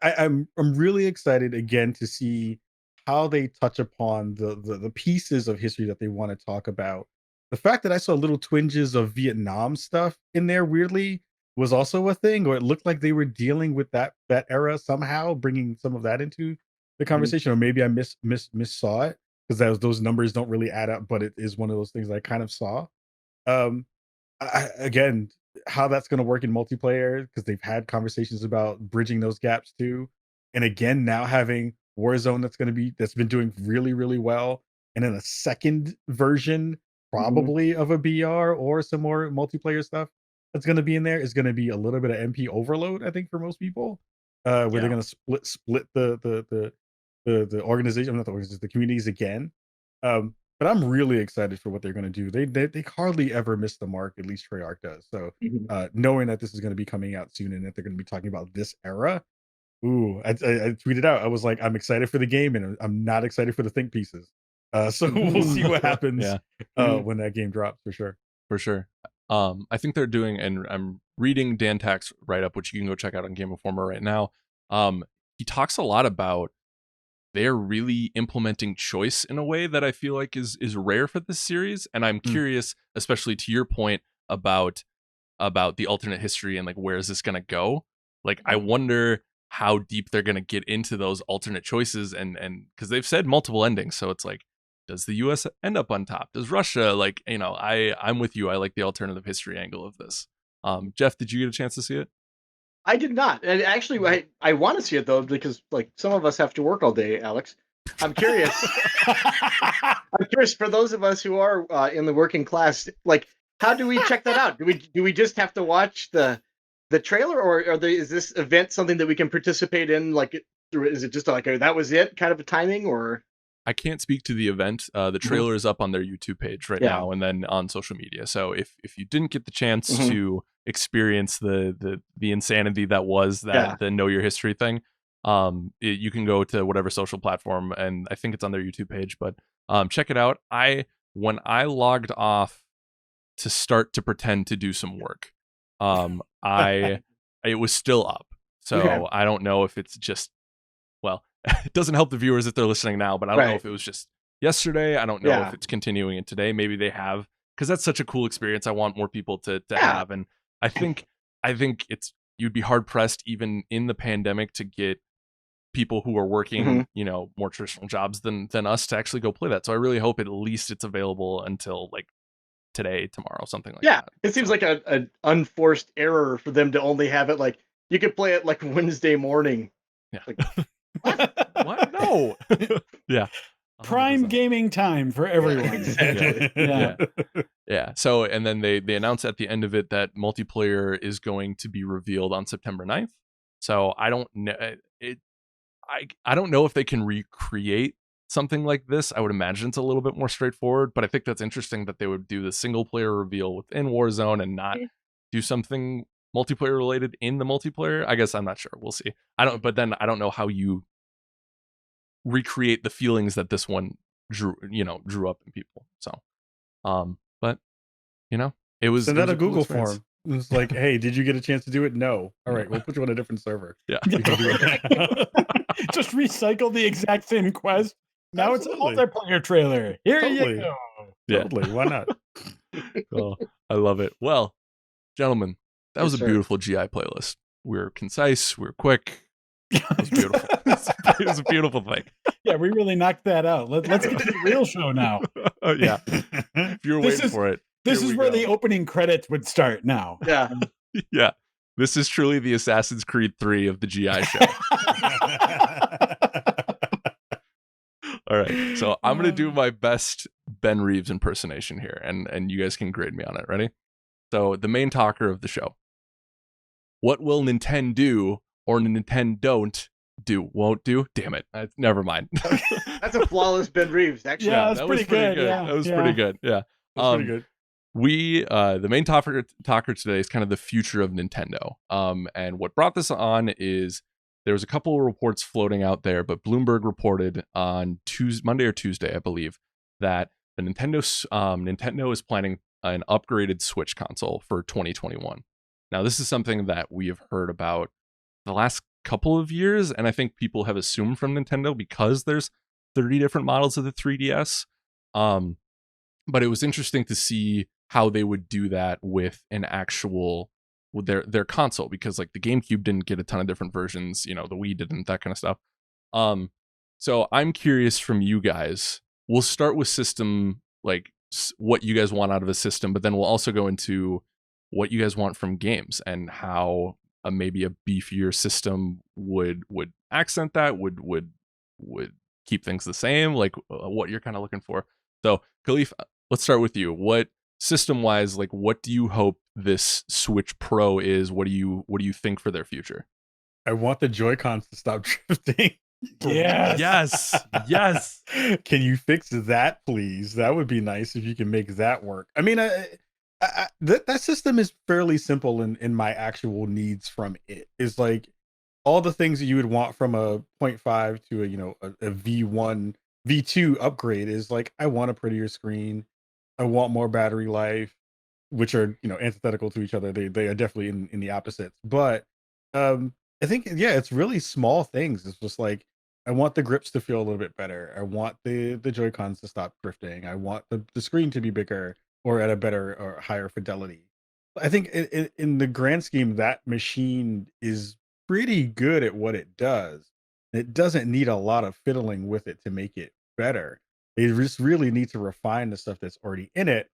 [SPEAKER 4] I'm really excited again to see how they touch upon the pieces of history that they want to talk about. The fact that I saw little twinges of Vietnam stuff in there weirdly was also a thing, or it looked like they were dealing with that era somehow, bringing some of that into the
[SPEAKER 3] Mhm.
[SPEAKER 4] conversation, or maybe I miss saw it, because those numbers don't really add up, but it is one of those things I kind of saw. Um, again, how that's going to work in multiplayer, because they've had conversations about bridging those gaps too. And again, now having Warzone that's been doing really, really well, and then a second version,
[SPEAKER 3] Mhm.
[SPEAKER 4] probably of a BR or some more multiplayer stuff that's going to be in there, is going to be a little bit of MP overload, I think, for most people. Where they're
[SPEAKER 1] Yeah.
[SPEAKER 4] going to split the organization, not the organization, the communities again. But I'm really excited for what they're going to do. They hardly ever miss the mark. At least Treyarch does. So
[SPEAKER 3] Mhm.
[SPEAKER 4] knowing that this is going to be coming out soon and that they're going to be talking about this era, ooh, I tweeted out. I was like, I'm excited for the game, and I'm not excited for the think pieces. So we'll see what happens
[SPEAKER 1] Yeah,
[SPEAKER 3] Mhm.
[SPEAKER 4] when that game drops for sure.
[SPEAKER 1] for sure. I think they're doing, and I'm reading Dan Tack's write up, which you can go check out on Game Informer right now. He talks a lot about they're really implementing choice in a way that I feel like is rare for this series. And I'm
[SPEAKER 4] Mm.
[SPEAKER 1] curious, especially to your point about the alternate history and like where is this gonna go? Like I wonder how deep they're gonna get into those alternate choices and because they've said multiple endings, so it's like, does the US end up on top? Does Russia, like, I'm with you. I like the alternative history angle of this. Jeff, did you get a chance to see it?
[SPEAKER 3] I did not. And actually, I want to see it though because like some of us have to work all day, Alex. I'm curious. I'm curious for those of us who are in the working class, like how do we check that out? Do we just have to watch the trailer, or is this event something that we can participate in? Like, is it just like that was it kind of a timing, or
[SPEAKER 1] I can't speak to the event. The
[SPEAKER 3] Mhm.
[SPEAKER 1] trailer is up on their YouTube page right
[SPEAKER 3] Yeah.
[SPEAKER 1] now, and then on social media. So if you didn't get the chance
[SPEAKER 3] Mhm.
[SPEAKER 1] to experience the insanity that was
[SPEAKER 3] Yeah.
[SPEAKER 1] the Know Your History thing, you can go to whatever social platform, and I think it's on their YouTube page. But check it out. When I logged off to start to pretend to do some work, I it was still up.
[SPEAKER 3] Okay.
[SPEAKER 1] So I don't know if it's just, well, it doesn't help the viewers if they're listening now, but I don't know
[SPEAKER 3] Right.
[SPEAKER 1] if it was just yesterday. I don't know if
[SPEAKER 3] Yeah.
[SPEAKER 1] it's continuing it today. Maybe they have, because that's such a cool experience. I want more people to
[SPEAKER 3] Yeah.
[SPEAKER 1] have, and I think it's you'd be hard pressed even in the pandemic to get people who are
[SPEAKER 3] Mhm.
[SPEAKER 1] working, more traditional jobs than us to actually go play that. So I really hope at least it's available until like today, tomorrow, something like
[SPEAKER 3] Yeah.
[SPEAKER 1] that.
[SPEAKER 3] It seems
[SPEAKER 1] So
[SPEAKER 3] like an unforced error for them to only have it like you could play it like Wednesday morning.
[SPEAKER 1] yeah,
[SPEAKER 3] Like what?
[SPEAKER 1] what? No, yeah,
[SPEAKER 2] Prime
[SPEAKER 1] 100%.
[SPEAKER 2] gaming time for
[SPEAKER 3] Yeah,
[SPEAKER 2] everyone.
[SPEAKER 3] exactly.
[SPEAKER 2] Yeah.
[SPEAKER 1] Yeah. Yeah. So, and then they announced at the end of it that multiplayer is going to be revealed on September 9th. So I don't know I don't know if they can recreate something like this. I would imagine it's a little bit more straightforward, but I think that's interesting that they would do the single player reveal within Warzone and not do something multiplayer related in the multiplayer. I guess I'm not sure. We'll see. But then I don't know how you recreate the feelings that this one drew up in people. So, but It was
[SPEAKER 4] Send
[SPEAKER 1] it
[SPEAKER 4] out
[SPEAKER 1] was
[SPEAKER 4] a
[SPEAKER 1] cool
[SPEAKER 4] Google
[SPEAKER 1] experience.
[SPEAKER 4] form. It's like, hey, did you get a chance to do it? No. All right, we'll put you on a different server.
[SPEAKER 1] Yeah.
[SPEAKER 4] You can do it.
[SPEAKER 2] Just recycle the exact same quest. Now
[SPEAKER 4] Absolutely.
[SPEAKER 2] it's a multiplayer trailer. Here
[SPEAKER 4] Totally.
[SPEAKER 2] you go.
[SPEAKER 1] Yeah.
[SPEAKER 4] Totally. Why not?
[SPEAKER 1] Oh, I love it. Well, gentlemen, that was
[SPEAKER 3] Yes,
[SPEAKER 1] a
[SPEAKER 3] sir.
[SPEAKER 1] beautiful GI playlist. We were concise. We were quick. It was beautiful. It was a beautiful thing.
[SPEAKER 2] Yeah, we really knocked that out. Let's get to the real show now.
[SPEAKER 1] Yeah. If you're
[SPEAKER 2] This
[SPEAKER 1] waiting
[SPEAKER 2] is-
[SPEAKER 1] for it.
[SPEAKER 2] This
[SPEAKER 1] here
[SPEAKER 2] is
[SPEAKER 1] we
[SPEAKER 2] where
[SPEAKER 1] go.
[SPEAKER 2] the opening credits would start now.
[SPEAKER 3] Yeah.
[SPEAKER 1] Yeah. This is truly the Assassin's Creed 3 of the GI show. All right. So I'm going to do my best Ben Reeves impersonation here, and you guys can grade me on it. Ready? So the main talker of the show. What will Nintendo do or Nintendo don't do? Won't do? Damn it. Never mind.
[SPEAKER 3] That's a flawless Ben Reeves, actually.
[SPEAKER 2] Yeah, that's
[SPEAKER 1] that was
[SPEAKER 2] pretty good, yeah,
[SPEAKER 1] That was
[SPEAKER 2] yeah.
[SPEAKER 1] pretty good. Yeah.
[SPEAKER 4] That's pretty good.
[SPEAKER 1] We the main talker today is kind of the future of Nintendo. And what brought this on is there was a couple of reports floating out there, but Bloomberg reported on Monday or Tuesday, I believe, that the Nintendo is planning an upgraded Switch console for 2021. Now, this is something that we have heard about the last couple of years, and I think people have assumed from Nintendo because there's 30 different models of the 3DS. But it was interesting to see how they would do that with an actual with their console, because like the GameCube didn't get a ton of different versions, the Wii didn't, that kind of stuff. So I'm curious from you guys. We'll start with system, like what you guys want out of a system, but then we'll also go into what you guys want from games and how maybe a beefier system would accent that, would keep things the same, like what you're kind of looking for. So Kahlief, let's start with you. What system wise, like what do you hope this Switch Pro is? What do you think for their future?
[SPEAKER 4] I want the Joy-Cons to stop drifting.
[SPEAKER 1] Yes.
[SPEAKER 4] Can you fix that, please? That would be nice if you can make that work. I mean, that system is fairly simple in my actual needs from it. Is like all the things that you would want from a 0.5 to a V1, V2 upgrade is like, I want a prettier screen. I want more battery life, which are, antithetical to each other. They are definitely in the opposites. But I think, yeah, it's really small things. It's just like, I want the grips to feel a little bit better. I want the Joy-Cons to stop drifting. I want the screen to be bigger or at a better or higher fidelity. I think in the grand scheme, that machine is pretty good at what it does. It doesn't need a lot of fiddling with it to make it better. They just really need to refine the stuff that's already in it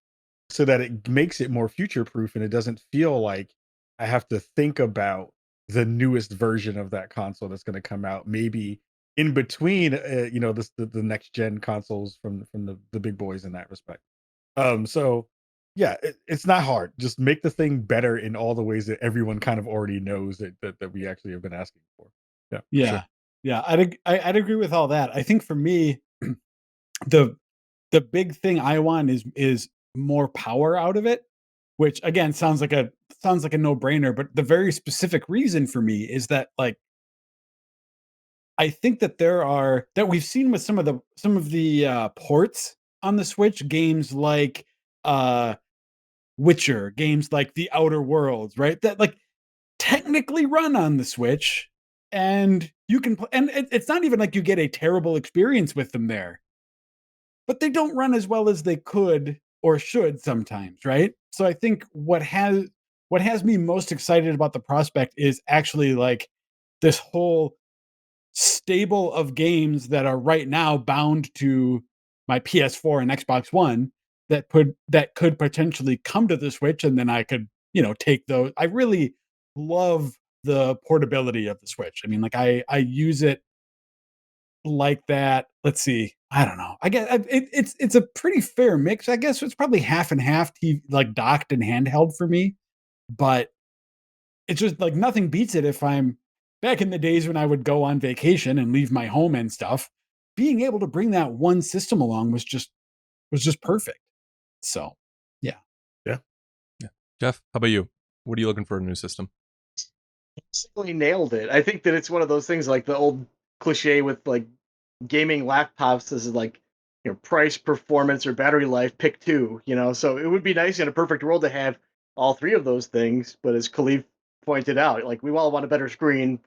[SPEAKER 4] so that it makes it more future proof and it doesn't feel like I have to think about the newest version of that console that's going to come out maybe in between the next gen consoles from the big boys in that respect. So yeah, it's not hard. Just make the thing better in all the ways that everyone kind of already knows that we actually have been asking for. Yeah.
[SPEAKER 2] Yeah.
[SPEAKER 1] Sure.
[SPEAKER 2] Yeah. I'd agree with all that. I think for me, the big thing I want is more power out of it, which again sounds like a no-brainer, but the very specific reason for me is that like I think that that we've seen with some of the ports on the Switch, games like Witcher, games like The Outer Worlds, right? That like technically run on the Switch, and you can and it's not even like you get a terrible experience with them there, but they don't run as well as they could or should sometimes, right? So I think what has me most excited about the prospect is actually like this whole stable of games that are right now bound to my PS4 and Xbox One that could potentially come to the Switch, and then I could, take those. I really love the portability of the Switch. I mean, like I use it like that. Let's see. I don't know. I guess it's a pretty fair mix. I guess it's probably half and half, like docked and handheld for me. But it's just like nothing beats it if I'm back in the days when I would go on vacation and leave my home and stuff. Being able to bring that one system along was just perfect. So, yeah.
[SPEAKER 4] Yeah.
[SPEAKER 1] Jeff, how about you? What are you looking for in a new system?
[SPEAKER 3] Basically nailed it. I think that it's one of those things like the old cliche with like gaming laptops is like price, performance, or battery life, pick two. So it would be nice in a perfect world to have all three of those things. But as Kahlief pointed out, like we all want a better screen,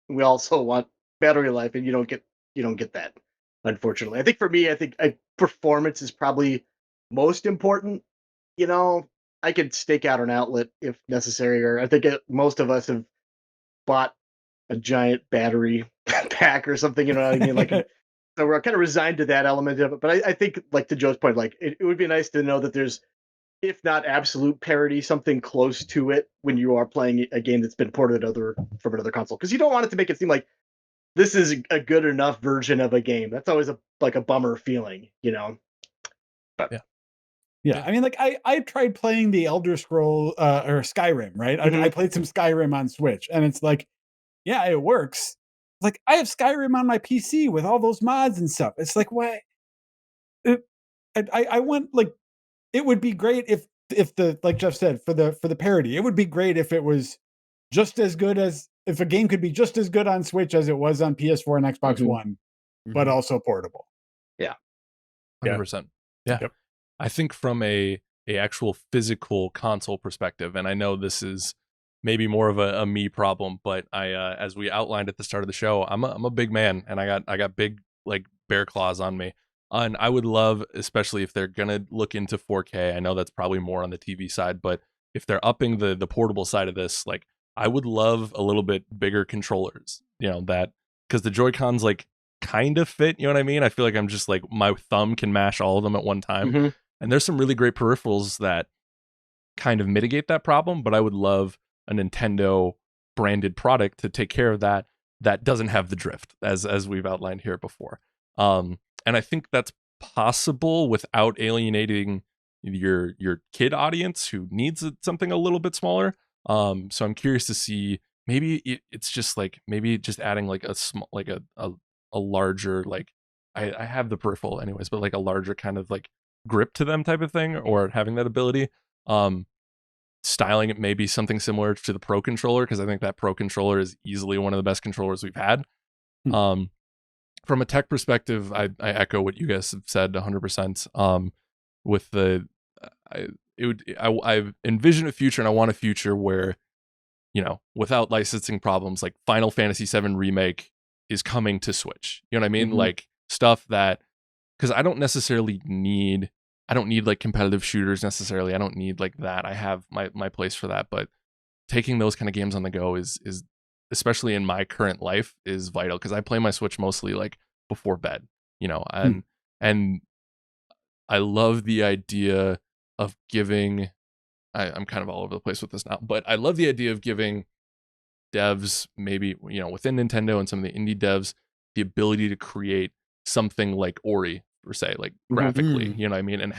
[SPEAKER 3] we also want battery life, and you don't get that, unfortunately. I think for me, performance is probably most important. I could stake out an outlet if necessary, or I think most of us have bought a giant battery pack or something. You know what I mean? So we're kind of resigned to that element of it. But I think, like to Joe's point, like it would be nice to know that there's, if not absolute parity, something close to it when you are playing a game that's been ported from another console, because you don't want it to make it seem like this is a good enough version of a game. That's always like a bummer feeling. But
[SPEAKER 2] Yeah, I mean, like I tried playing the Elder Scroll or Skyrim, right? I played some Skyrim on Switch, and it's like, yeah, it works. Like I have Skyrim on my PC with all those mods and stuff. It's like, what? I want, like, it would be great if the, like Jeff said, for the parody, it would be great if it was just as good as, if a game could be just as good on Switch as it was on PS4 and Xbox One, but also portable.
[SPEAKER 3] Yeah.
[SPEAKER 1] 100%. Yeah.
[SPEAKER 4] Yep.
[SPEAKER 1] I think from a actual physical console perspective, and I know this is maybe more of a me problem, but I as we outlined at the start of the show, I'm a big man, and I got big, like, bear claws on me. And I would love, especially if they're gonna look into 4K, I know that's probably more on the TV side, but if they're upping the portable side of this, like, I would love a little bit bigger controllers, that, because the Joy-Cons, like, kind of fit, you know what I mean? I feel like I'm just like, my thumb can mash all of them at one time. And there's some really great peripherals that kind of mitigate that problem, but I would love a Nintendo branded product to take care of that doesn't have the drift, as we've outlined here before. And I think that's possible without alienating your kid audience who needs something a little bit smaller. So I'm curious to see, maybe it's just like, maybe just adding like a small, like a larger, like, I have the peripheral anyways, but like a larger kind of like grip to them type of thing, or having that ability. Styling it maybe something similar to the Pro Controller, because I think that Pro Controller is easily one of the best controllers we've had. From a tech perspective, I echo what you guys have said 100%. With the, I envision a future, and I want a future where, without licensing problems, like Final Fantasy VII Remake is coming to Switch. You know what I mean? Like stuff that, because I don't need like competitive shooters necessarily. I don't need like that. I have my place for that, but taking those kind of games on the go is especially in my current life, is vital, because I play my Switch mostly like before bed, and I love the idea of giving, I'm kind of all over the place with this now, but I love the idea of giving devs, maybe, within Nintendo and some of the indie devs, the ability to create something like Ori, per se, like graphically, you know what I mean? And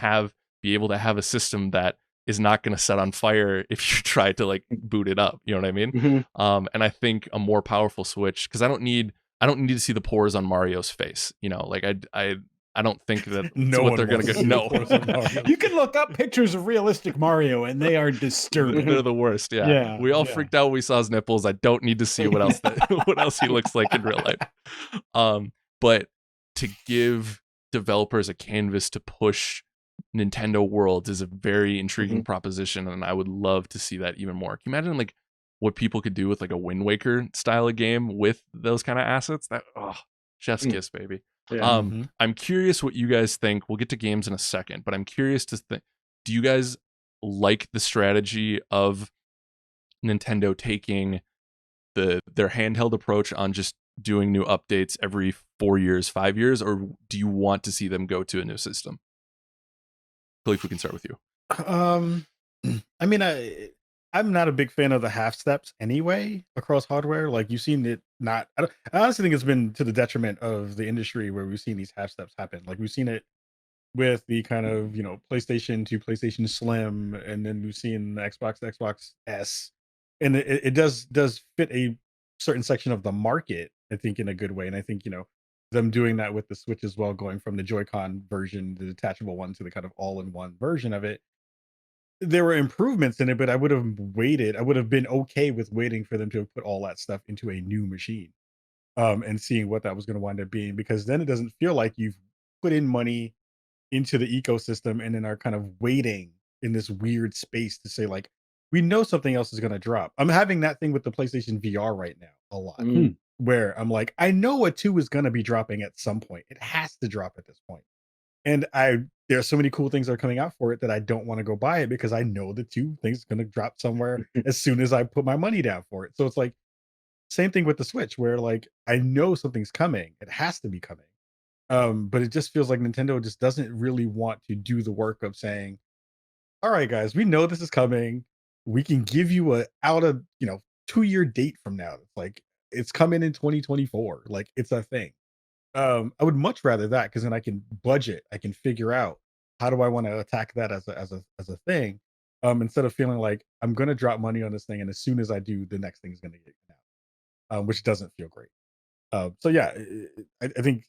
[SPEAKER 1] be able to have a system that is not going to set on fire if you try to like boot it up, you know what I mean? And I think a more powerful Switch, because I don't need to see the pores on Mario's face, like I don't think that's what they're going to get. No.
[SPEAKER 2] You can look up pictures of realistic Mario, and they are disturbing.
[SPEAKER 1] They're the worst. Yeah. We all freaked out when we saw his nipples. I don't need to see what else he looks like in real life. But to give developers a canvas to push Nintendo worlds is a very intriguing proposition, and I would love to see that even more. Can you imagine like what people could do with like a Wind Waker style of game with those kind of assets? That, chef's kiss, baby. I'm curious what you guys think. We'll get to games in a second, but I'm curious to think, do you guys like the strategy of Nintendo taking their handheld approach on just doing new updates every 4 years, 5 years, or do you want to see them go to a new system? Kahlief, we can start with you.
[SPEAKER 4] I mean, I'm not a big fan of the half steps anyway across hardware. Like, you've seen it not. I honestly think it's been to the detriment of the industry where we've seen these half steps happen. Like, we've seen it with the kind of PlayStation to PlayStation Slim, and then we've seen the Xbox to Xbox S, and it does fit a certain section of the market, I think, in a good way. And I think them doing that with the Switch as well, going from the Joy-Con version, the detachable one, to the kind of all-in-one version of it. There were improvements in it, but I would have been okay with waiting for them to put all that stuff into a new machine, and seeing what that was going to wind up being, because then it doesn't feel like you've put in money into the ecosystem and then are kind of waiting in this weird space to say like, we know something else is going to drop. I'm having that thing with the PlayStation VR right now a lot,
[SPEAKER 3] Mm.
[SPEAKER 4] where I'm like, I know a 2 is going to be dropping at some point. It has to drop at this point. And there are so many cool things that are coming out for it that I don't want to go buy it because I know the 2 things is going to drop somewhere as soon as I put my money down for it. So it's like same thing with the Switch where like I know something's coming. It has to be coming. But it just feels like Nintendo just doesn't really want to do the work of saying, all right, guys, we know this is coming. We can give you a out of 2-year date from now. It's like it's coming in 2024. Like it's a thing. I would much rather that because then I can budget. I can figure out how do I want to attack that as a thing. Instead of feeling like I'm gonna drop money on this thing, and as soon as I do, the next thing is gonna get out, which doesn't feel great. So yeah, I think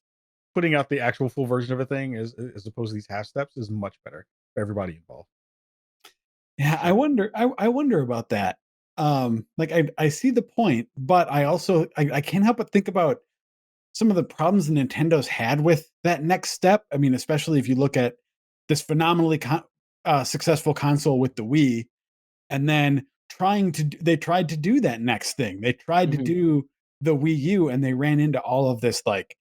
[SPEAKER 4] putting out the actual full version of a thing as opposed to these half steps is much better for everybody involved.
[SPEAKER 2] Yeah, I wonder about that. Like I see the point, but I also I can't help but think about some of the problems Nintendo's had with that next step. I mean, especially if you look at this phenomenally successful console with the Wii, and then they tried to do that next thing. They tried to
[SPEAKER 3] Mhm.
[SPEAKER 2] do the Wii U, and they ran into all of this. Like,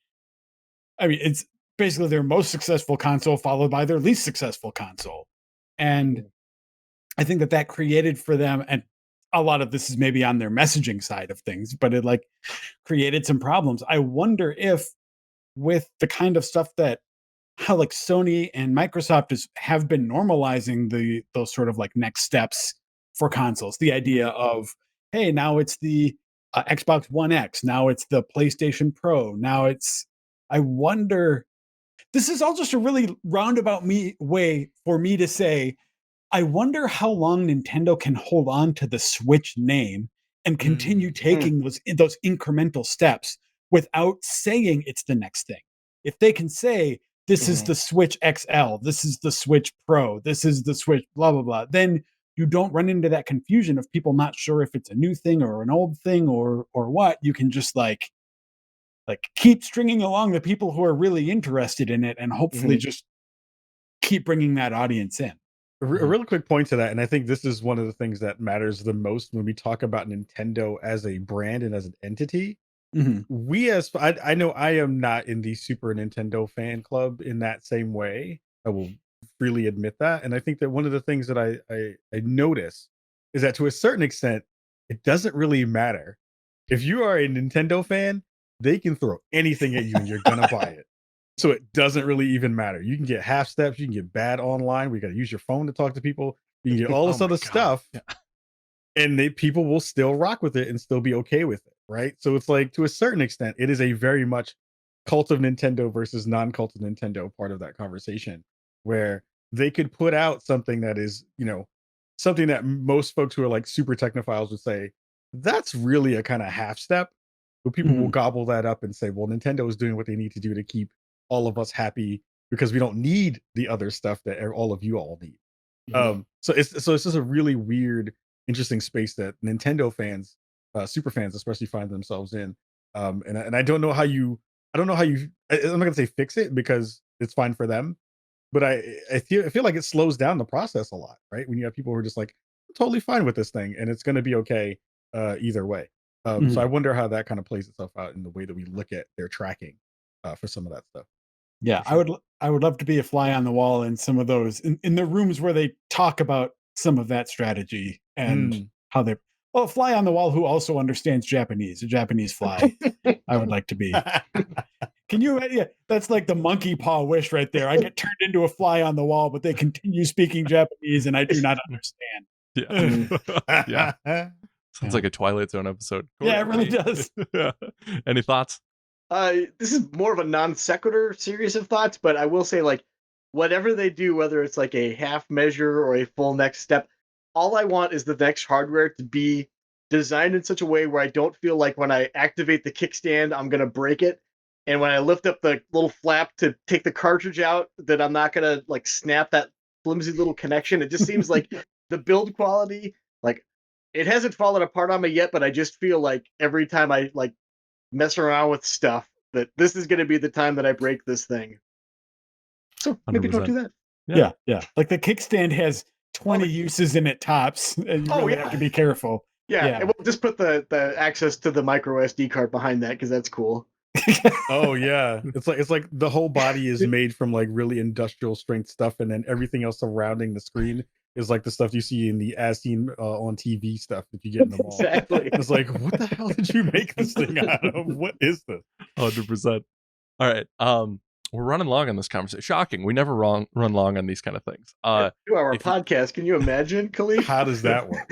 [SPEAKER 2] I mean, it's basically their most successful console, followed by their least successful console, and I think that that created for them, and a lot of this is maybe on their messaging side of things, but it like created some problems. I wonder if with the kind of stuff that how like Sony and Microsoft have been normalizing those sort of like next steps for consoles. The idea of hey, now it's the Xbox One X, now it's the PlayStation Pro, now it's. I wonder. This is all just a really roundabout way for me to say I wonder how long Nintendo can hold on to the Switch name and continue
[SPEAKER 4] Mm.
[SPEAKER 2] taking those incremental steps without saying it's the next thing. If they can say, this is
[SPEAKER 3] Mhm.
[SPEAKER 2] the Switch XL, this is the Switch Pro, this is the Switch, blah, blah, blah, then you don't run into that confusion of people not sure if it's a new thing or an old thing or what. You can just like keep stringing along the people who are really interested in it and hopefully
[SPEAKER 3] Mhm.
[SPEAKER 2] just keep bringing that audience in.
[SPEAKER 4] A real quick point to that, and I think this is one of the things that matters the most when we talk about Nintendo as a brand and as an entity.
[SPEAKER 2] Mhm.
[SPEAKER 4] We as I know I am not in the Super Nintendo fan club in that same way. I will freely admit that, and I think that one of the things that I notice is that to a certain extent, it doesn't really matter if you are a Nintendo fan. They can throw anything at you, and you're gonna buy it. So it doesn't really even matter. You can get half steps, you can get bad online. We got to use your phone to talk to people. You can get all
[SPEAKER 1] Oh
[SPEAKER 4] this
[SPEAKER 1] my
[SPEAKER 4] other
[SPEAKER 1] god.
[SPEAKER 4] stuff, and people will still rock with it and still be okay with it, right? So it's like to a certain extent, it is a very much cult of Nintendo versus non-cult of Nintendo part of that conversation, where they could put out something that is, something that most folks who are like super technophiles would say that's really a kind of half step, but people will
[SPEAKER 2] Mhm.
[SPEAKER 4] gobble that up and say, well, Nintendo is doing what they need to do to keep all of us happy because we don't need the other stuff that all of you all need.
[SPEAKER 3] Mhm.
[SPEAKER 4] So it's just a really weird, interesting space that Nintendo fans, super fans especially, find themselves in. And I don't know how you, I'm not gonna say fix it because it's fine for them, but I feel like it slows down the process a lot, right? When you have people who are just like, I'm totally fine with this thing and it's gonna be okay either way. So I
[SPEAKER 2] Mhm.
[SPEAKER 4] wonder how that kind of plays itself out in the way that we look at their tracking for some of that stuff.
[SPEAKER 2] Yeah,
[SPEAKER 3] For sure.
[SPEAKER 2] I would love to be a fly on the wall in some of those in the rooms where they talk about some of that strategy and
[SPEAKER 4] Mm.
[SPEAKER 2] how they well, a fly on the wall who also understands Japanese, a Japanese fly. I would like to be. Can you yeah, that's like the monkey paw wish right there. I get turned into a fly on the wall, but they continue speaking Japanese and I do not
[SPEAKER 1] Yeah.
[SPEAKER 3] Mhm.
[SPEAKER 1] Yeah. Sounds
[SPEAKER 2] understand.
[SPEAKER 1] like a Twilight Zone episode.
[SPEAKER 2] Yeah, it really does.
[SPEAKER 1] Yeah. Any thoughts?
[SPEAKER 3] This is more of a non sequitur series of thoughts, but I will say, like, whatever they do, whether it's like a half measure or a full next step, all I want is the next hardware to be designed in such a way where I don't feel like when I activate the kickstand, I'm gonna break it, and when I lift up the little flap to take the cartridge out, that I'm not gonna like snap that flimsy little connection. It just seems like the build quality, like, it hasn't fallen apart on me yet, but I just feel like every time I like mess around with stuff that this is going to be the time that I break this thing. So maybe don't do that.
[SPEAKER 2] Yeah. Like the kickstand has 20 uses in it tops, and you really have to be careful.
[SPEAKER 3] Yeah, and we'll just put the access to the micro SD card behind that because that's cool.
[SPEAKER 4] Oh yeah, it's like the whole body is made from like really industrial strength stuff, and then everything else surrounding the screen is like the stuff you see in the as seen on TV stuff that you get in the mall.
[SPEAKER 3] Exactly.
[SPEAKER 4] It's like, what the hell did you make this thing out of? What is this?
[SPEAKER 1] 100%. All right. We're running long on this conversation. Shocking. We never run long on these kind of things.
[SPEAKER 3] 2-hour podcast. Can you imagine, Kahlief?
[SPEAKER 4] How does that work?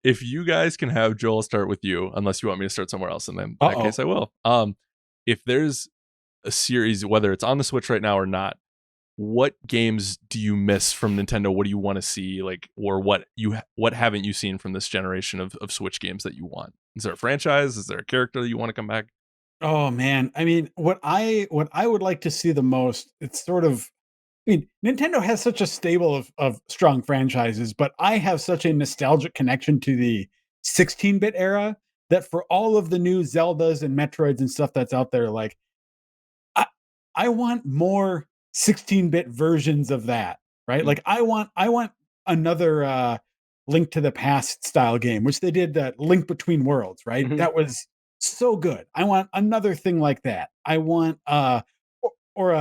[SPEAKER 1] If you guys can have Joel start with you, unless you want me to start somewhere else, and then in that case I will. If there's a series, whether it's on the Switch right now or not, what games do you miss from Nintendo? What do you want to see, like, or what haven't you seen from this generation of Switch games that you want? Is there a franchise? Is there a character that you want to come back?
[SPEAKER 2] Oh man, I mean, what I would like to see the most, it's sort of, I mean, Nintendo has such a stable of strong franchises, but I have such a nostalgic connection to the 16-bit era that for all of the new Zeldas and Metroids and stuff that's out there, like I want more 16-bit versions of that, right? Like I want another Link to the Past style game, which they did that Link Between Worlds, right? That was so good. I want another thing like that. I want or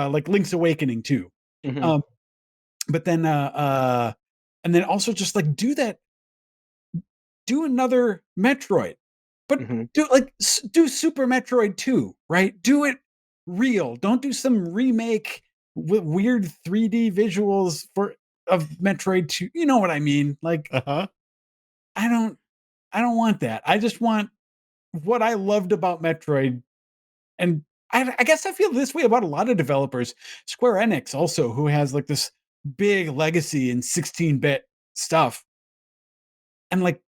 [SPEAKER 2] like Link's Awakening too. But then and then also just like do another Metroid, but do Super Metroid 2, right? Do it real. Don't do some remake with weird 3D visuals of Metroid 2. You know what I mean? Like I don't want that. I just want what I loved about Metroid. And I guess I feel this way about a lot of developers. Square Enix also, who has like this big legacy in 16-bit stuff. And like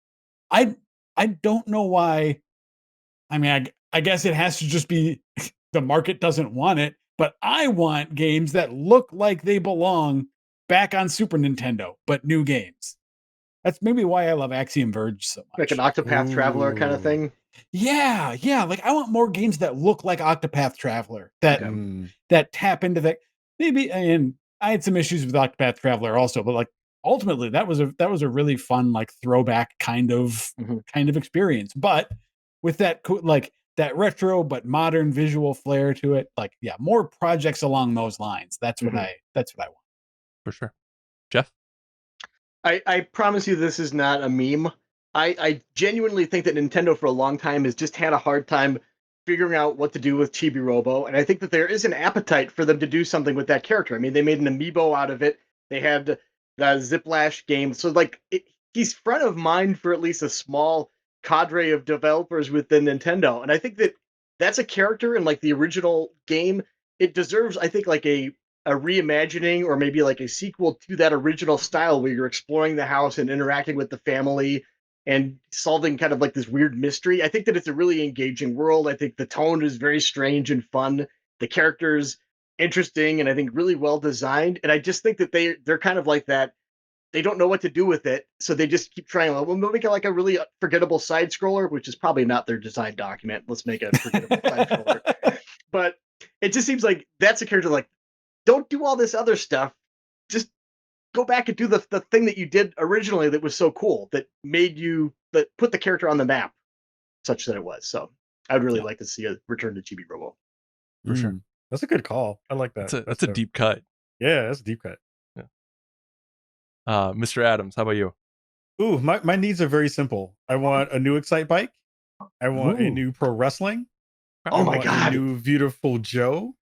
[SPEAKER 2] I don't know why. I mean, I guess it has to just be the market doesn't want it, but I want games that look like they belong back on Super Nintendo, but new games. That's maybe why I love Axiom Verge so much.
[SPEAKER 3] Like an Octopath Traveler kind of thing.
[SPEAKER 2] Yeah. Like I want more games that look like Octopath Traveler that tap into that. Maybe, and I had some issues with Octopath Traveler also, but like ultimately that was a really fun like throwback kind of experience. But with that like that retro but modern visual flair to it, like more projects along those lines. That's what I want.
[SPEAKER 1] For sure. Jeff?
[SPEAKER 3] I promise you this is not a meme. I genuinely think that Nintendo for a long time has just had a hard time figuring out what to do with Chibi Robo, and I think that there is an appetite for them to do something with that character. I mean, they made an amiibo out of it. They had the Ziplash game, so like he's front of mind for at least a small cadre of developers within Nintendo, and I think that that's a character in like the original game. It deserves, I think, like a reimagining or maybe like a sequel to that original style where you're exploring the house and interacting with the family and solving kind of like this weird mystery. I think that it's a really engaging world. I think the tone is very strange and fun. The characters interesting and I think really well designed. And I just think that they're kind of like that. They don't know what to do with it, so they just keep trying. Well, we'll make it like a really forgettable side scroller, which is probably not their design document. Let's make a forgettable side scroller. But it just seems like that's a character like, don't do all this other stuff. Just go back and do the thing that you did originally that was so cool that put the character on the map such that it was. So I'd really like to see a return to Chibi Robo.
[SPEAKER 1] For sure.
[SPEAKER 4] That's a good call. I like that.
[SPEAKER 1] That's a deep cut.
[SPEAKER 4] Yeah, that's a deep cut.
[SPEAKER 1] Yeah. Mr. Adams, how about you?
[SPEAKER 4] Ooh, my needs are very simple. I want a new Excite bike. I want a new pro wrestling.
[SPEAKER 3] Oh my God.
[SPEAKER 4] A new Beautiful Joe.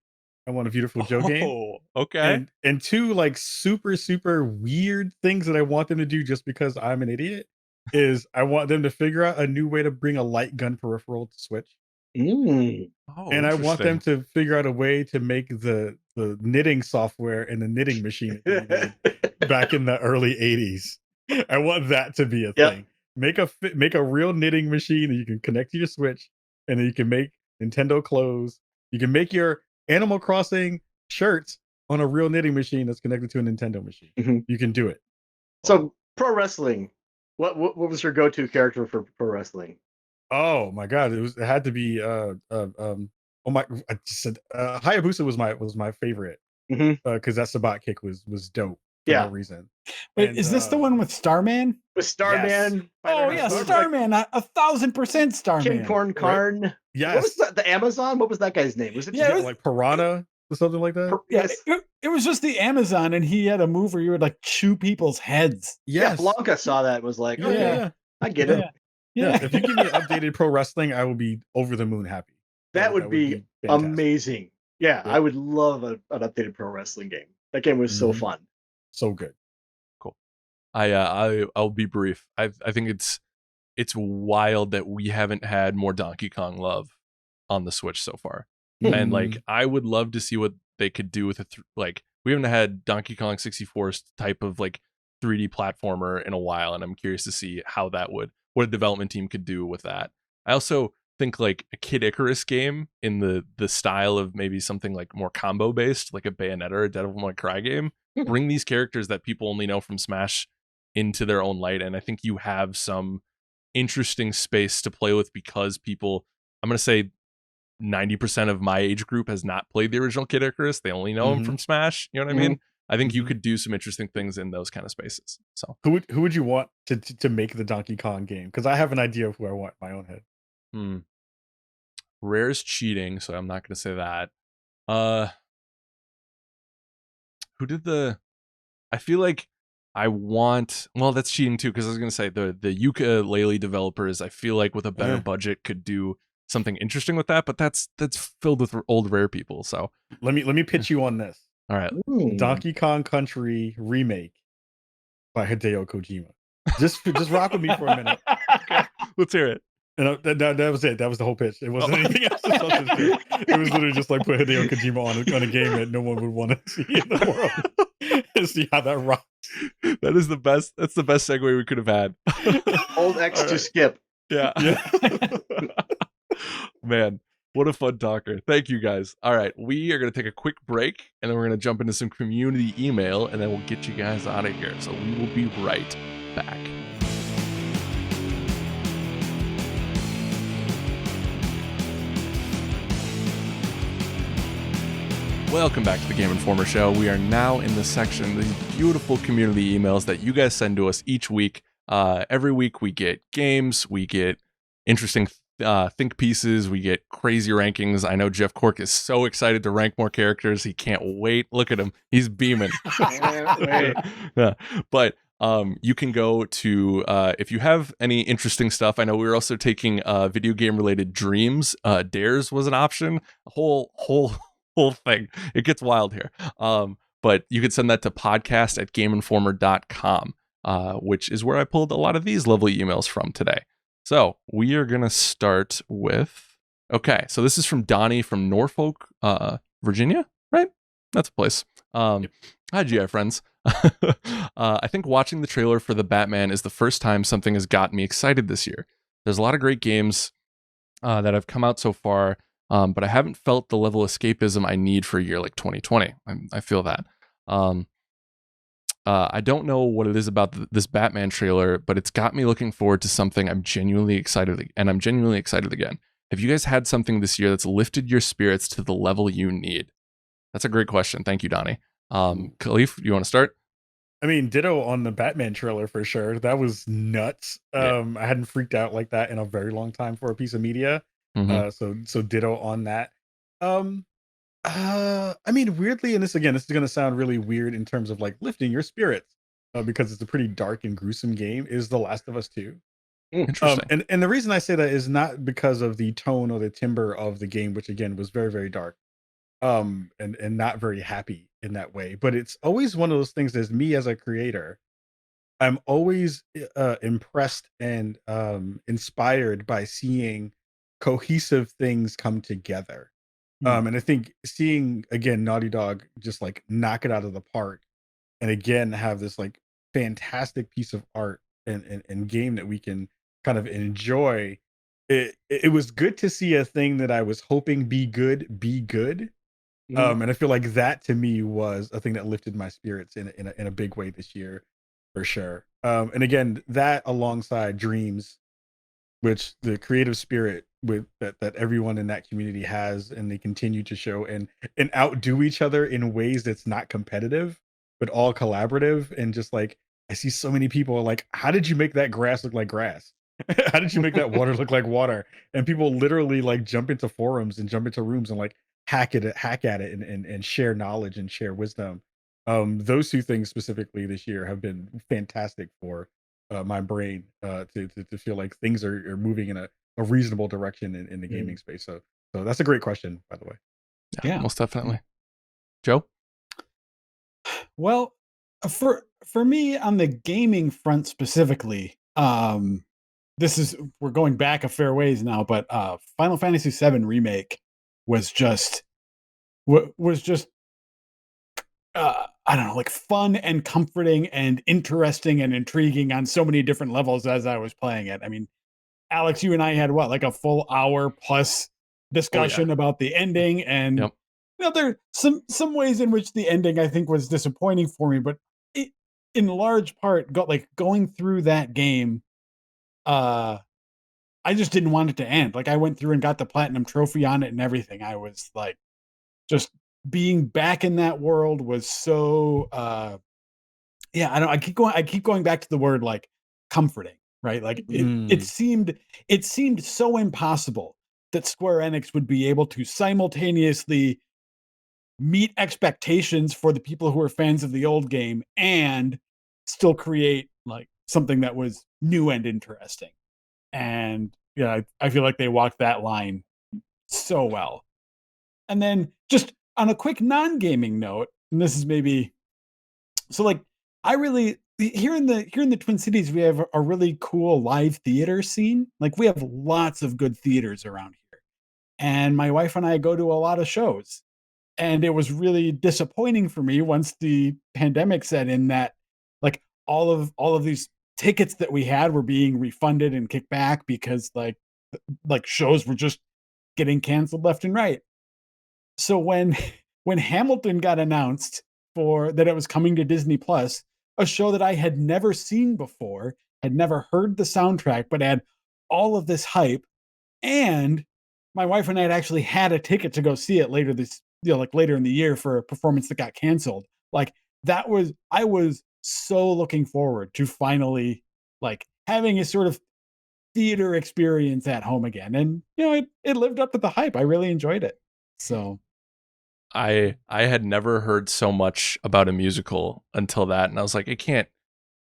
[SPEAKER 4] I want a Beautiful Joe game.
[SPEAKER 1] Oh, okay.
[SPEAKER 4] And two like super, super weird things that I want them to do just because I'm an idiot is I want them to figure out a new way to bring a light gun peripheral to Switch.
[SPEAKER 1] Oh,
[SPEAKER 4] and I want them to figure out a way to make the knitting software and the knitting machine back in the early 80s. I want that to be a thing. Make a real knitting machine that you can connect to your Switch, and then you can make Nintendo clothes. You can make your Animal Crossing shirts on a real knitting machine that's connected to a Nintendo machine. You can do it.
[SPEAKER 3] So pro wrestling, what was your go-to character for pro wrestling?
[SPEAKER 4] Oh my God, it had to be Oh my! I just said Hayabusa was my favorite
[SPEAKER 3] Mhm.
[SPEAKER 4] because that Sabat kick was dope for
[SPEAKER 3] Yeah.
[SPEAKER 4] no reason.
[SPEAKER 2] Wait,
[SPEAKER 4] And
[SPEAKER 2] is this the one with Starman?
[SPEAKER 3] With Starman.
[SPEAKER 2] Oh yeah, Starman, 1,000%
[SPEAKER 3] King
[SPEAKER 2] Starman.
[SPEAKER 3] Corn
[SPEAKER 4] Right?
[SPEAKER 3] Karn. What was
[SPEAKER 4] Yes.
[SPEAKER 3] the Amazon? What was that guy's name? Was it
[SPEAKER 2] Yeah,
[SPEAKER 3] just
[SPEAKER 2] it was-
[SPEAKER 4] Like Piranha or something like that.
[SPEAKER 2] Yeah,
[SPEAKER 3] yes?
[SPEAKER 2] it was just the Amazon, and he had a move where you would like chew people's heads.
[SPEAKER 3] Yeah,
[SPEAKER 4] Yes.
[SPEAKER 3] Blanca saw that and was like,
[SPEAKER 4] Yeah,
[SPEAKER 3] okay,
[SPEAKER 4] yeah, yeah.
[SPEAKER 3] I get
[SPEAKER 2] Yeah.
[SPEAKER 3] it.
[SPEAKER 4] Yeah. If you give me updated pro wrestling, I will be over the moon happy.
[SPEAKER 3] That would be
[SPEAKER 4] fantastic.
[SPEAKER 3] amazing. Yeah,
[SPEAKER 4] Yep.
[SPEAKER 3] I would love an updated pro wrestling game. That game was so
[SPEAKER 4] Mhm.
[SPEAKER 3] fun.
[SPEAKER 4] So good.
[SPEAKER 1] Cool. I'll be brief. I think it's wild that we haven't had more Donkey Kong love on the Switch so far. And like
[SPEAKER 4] Mhm.
[SPEAKER 1] I would love to see what they could do with like we haven't had Donkey Kong 64 type of like 3D platformer in a while, and I'm curious to see how that would what a development team could do with that. I also think like a Kid Icarus game in the style of maybe something like more combo based, like a Bayonetta or a Devil May Cry game. Bring these characters that people only know from Smash into their own light, and I think you have some interesting space to play with because people, I'm going to say 90% of my age group has not played the original Kid Icarus. They only know him
[SPEAKER 4] Mhm.
[SPEAKER 1] from Smash. You know what I mean? I think you
[SPEAKER 4] Mhm.
[SPEAKER 1] could do some interesting things in those kind of spaces. So,
[SPEAKER 4] Who would you want to make the Donkey Kong game? Because I have an idea of who I want in my own head.
[SPEAKER 1] Rare's cheating, so I'm not going to say that. Uh, who did the? I feel like I want. Well, that's cheating too because I was going to say the ukulele developers. I feel like with a better budget could do something interesting with that, but that's filled with old Rare people. So
[SPEAKER 4] Let me pitch you on this.
[SPEAKER 1] all right,
[SPEAKER 4] Donkey Kong Country remake by Hideo Kojima. Just rock with me for a minute.
[SPEAKER 1] okay, let's hear it.
[SPEAKER 4] And that was it. That was the whole pitch. It wasn't anything else. It was literally just like put Hideo Kojima on a game that no one would want to see in the world and see how that rocks.
[SPEAKER 1] That is the best. That's the best segue we could have had.
[SPEAKER 3] Old X
[SPEAKER 1] All
[SPEAKER 3] to
[SPEAKER 1] right.
[SPEAKER 3] skip.
[SPEAKER 1] Yeah. Man, what a fun talker. Thank you guys. All right. We are going to take a quick break and then we're going to jump into some community email and then we'll get you guys out of here. So we will be right back. Welcome back to the Game Informer Show. We are now in the section, these beautiful community emails that you guys send to us each week. Every week we get games, we get interesting think pieces, we get crazy rankings. I know Jeff Cork is so excited to rank more characters. He can't wait. Look at him. He's beaming. Yeah. But you can go to if you have any interesting stuff. I know we were also taking video game related dreams. Dares was an option. A whole thing. It gets wild here. But you could send that to podcast@gameinformer.com, which is where I pulled a lot of these lovely emails from today. So we are going to start with, okay, so this is from Donnie from Norfolk, Virginia, right? That's a place. Hi, GI friends. I think watching the trailer for the Batman is the first time something has gotten me excited this year. There's a lot of great games that have come out so far, but I haven't felt the level of escapism I need for a year like 2020. I feel that. I don't know what it is about this Batman trailer, but it's got me looking forward to something I'm genuinely excited, and I'm genuinely excited again. Have you guys had something this year that's lifted your spirits to the level you need? That's a great question. Thank you, Donnie. Kahlief, you want to start?
[SPEAKER 4] I mean, ditto on the Batman trailer for sure. That was nuts. I hadn't freaked out like that in a very long time for a piece of media. So ditto on that. I mean, weirdly, and this is going to sound really weird in terms of like lifting your spirits, because it's a pretty dark and gruesome game, is The Last of Us 2.
[SPEAKER 1] Interesting.
[SPEAKER 4] And the reason I say that is not because of the tone or the timbre of the game, which again was very, very dark, and not very happy in that way. But it's always one of those things as me as a creator, I'm always impressed and inspired by seeing cohesive things come together. And I think seeing again Naughty Dog just like knock it out of the park, and again have this like fantastic piece of art and game that we can kind of enjoy. It was good to see a thing that I was hoping be good. And I feel like that to me was a thing that lifted my spirits in a big way this year, for sure. And again, that alongside Dreams, which the creative spirit with that everyone in that community has, and they continue to show and outdo each other in ways that's not competitive, but all collaborative. And just like I see so many people are like, how did you make that grass look like grass? How did you make that water look like water? And people literally like jump into forums and jump into rooms and like hack at it and share knowledge and share wisdom. Those two things specifically this year have been fantastic for my brain to feel like things are moving in a reasonable direction in the gaming space. So that's a great question, by the way.
[SPEAKER 1] Yeah, most definitely. Joe?
[SPEAKER 2] Well, for me on the gaming front specifically, we're going back a fair ways now, but Final Fantasy VII Remake was just was just I don't know, like fun and comforting and interesting and intriguing on so many different levels as I was playing it. I mean, Alex, you and I had what, like a full hour plus discussion about the ending, and
[SPEAKER 1] Yep.
[SPEAKER 2] there are some ways in which the ending I think was disappointing for me, but it, in large part, going through that game, I just didn't want it to end. Like I went through and got the platinum trophy on it and everything. I was like, just being back in that world was so yeah, I keep going back to the word like comforting, right? Like it seemed so impossible that Square Enix would be able to simultaneously meet expectations for the people who are fans of the old game and still create like something that was new and interesting. And yeah, I feel like they walked that line so well. And then just on a quick non-gaming note, and this is maybe so like I really here in the Twin Cities we have a really cool live theater scene. Like we have lots of good theaters around here. And my wife and I go to a lot of shows. And it was really disappointing for me once the pandemic set in that like all of these tickets that we had were being refunded and kicked back because like shows were just getting canceled left and right. So when when Hamilton got announced for that it was coming to Disney Plus, a show that I had never seen before, had never heard the soundtrack, but had all of this hype, and my wife and I had actually had a ticket to go see it later this like later in the year for a performance that got canceled. Like I was so looking forward to finally like having a sort of theater experience at home again. And it lived up to the hype. I really enjoyed it. So
[SPEAKER 1] I had never heard so much about a musical until that, and I was like, it can't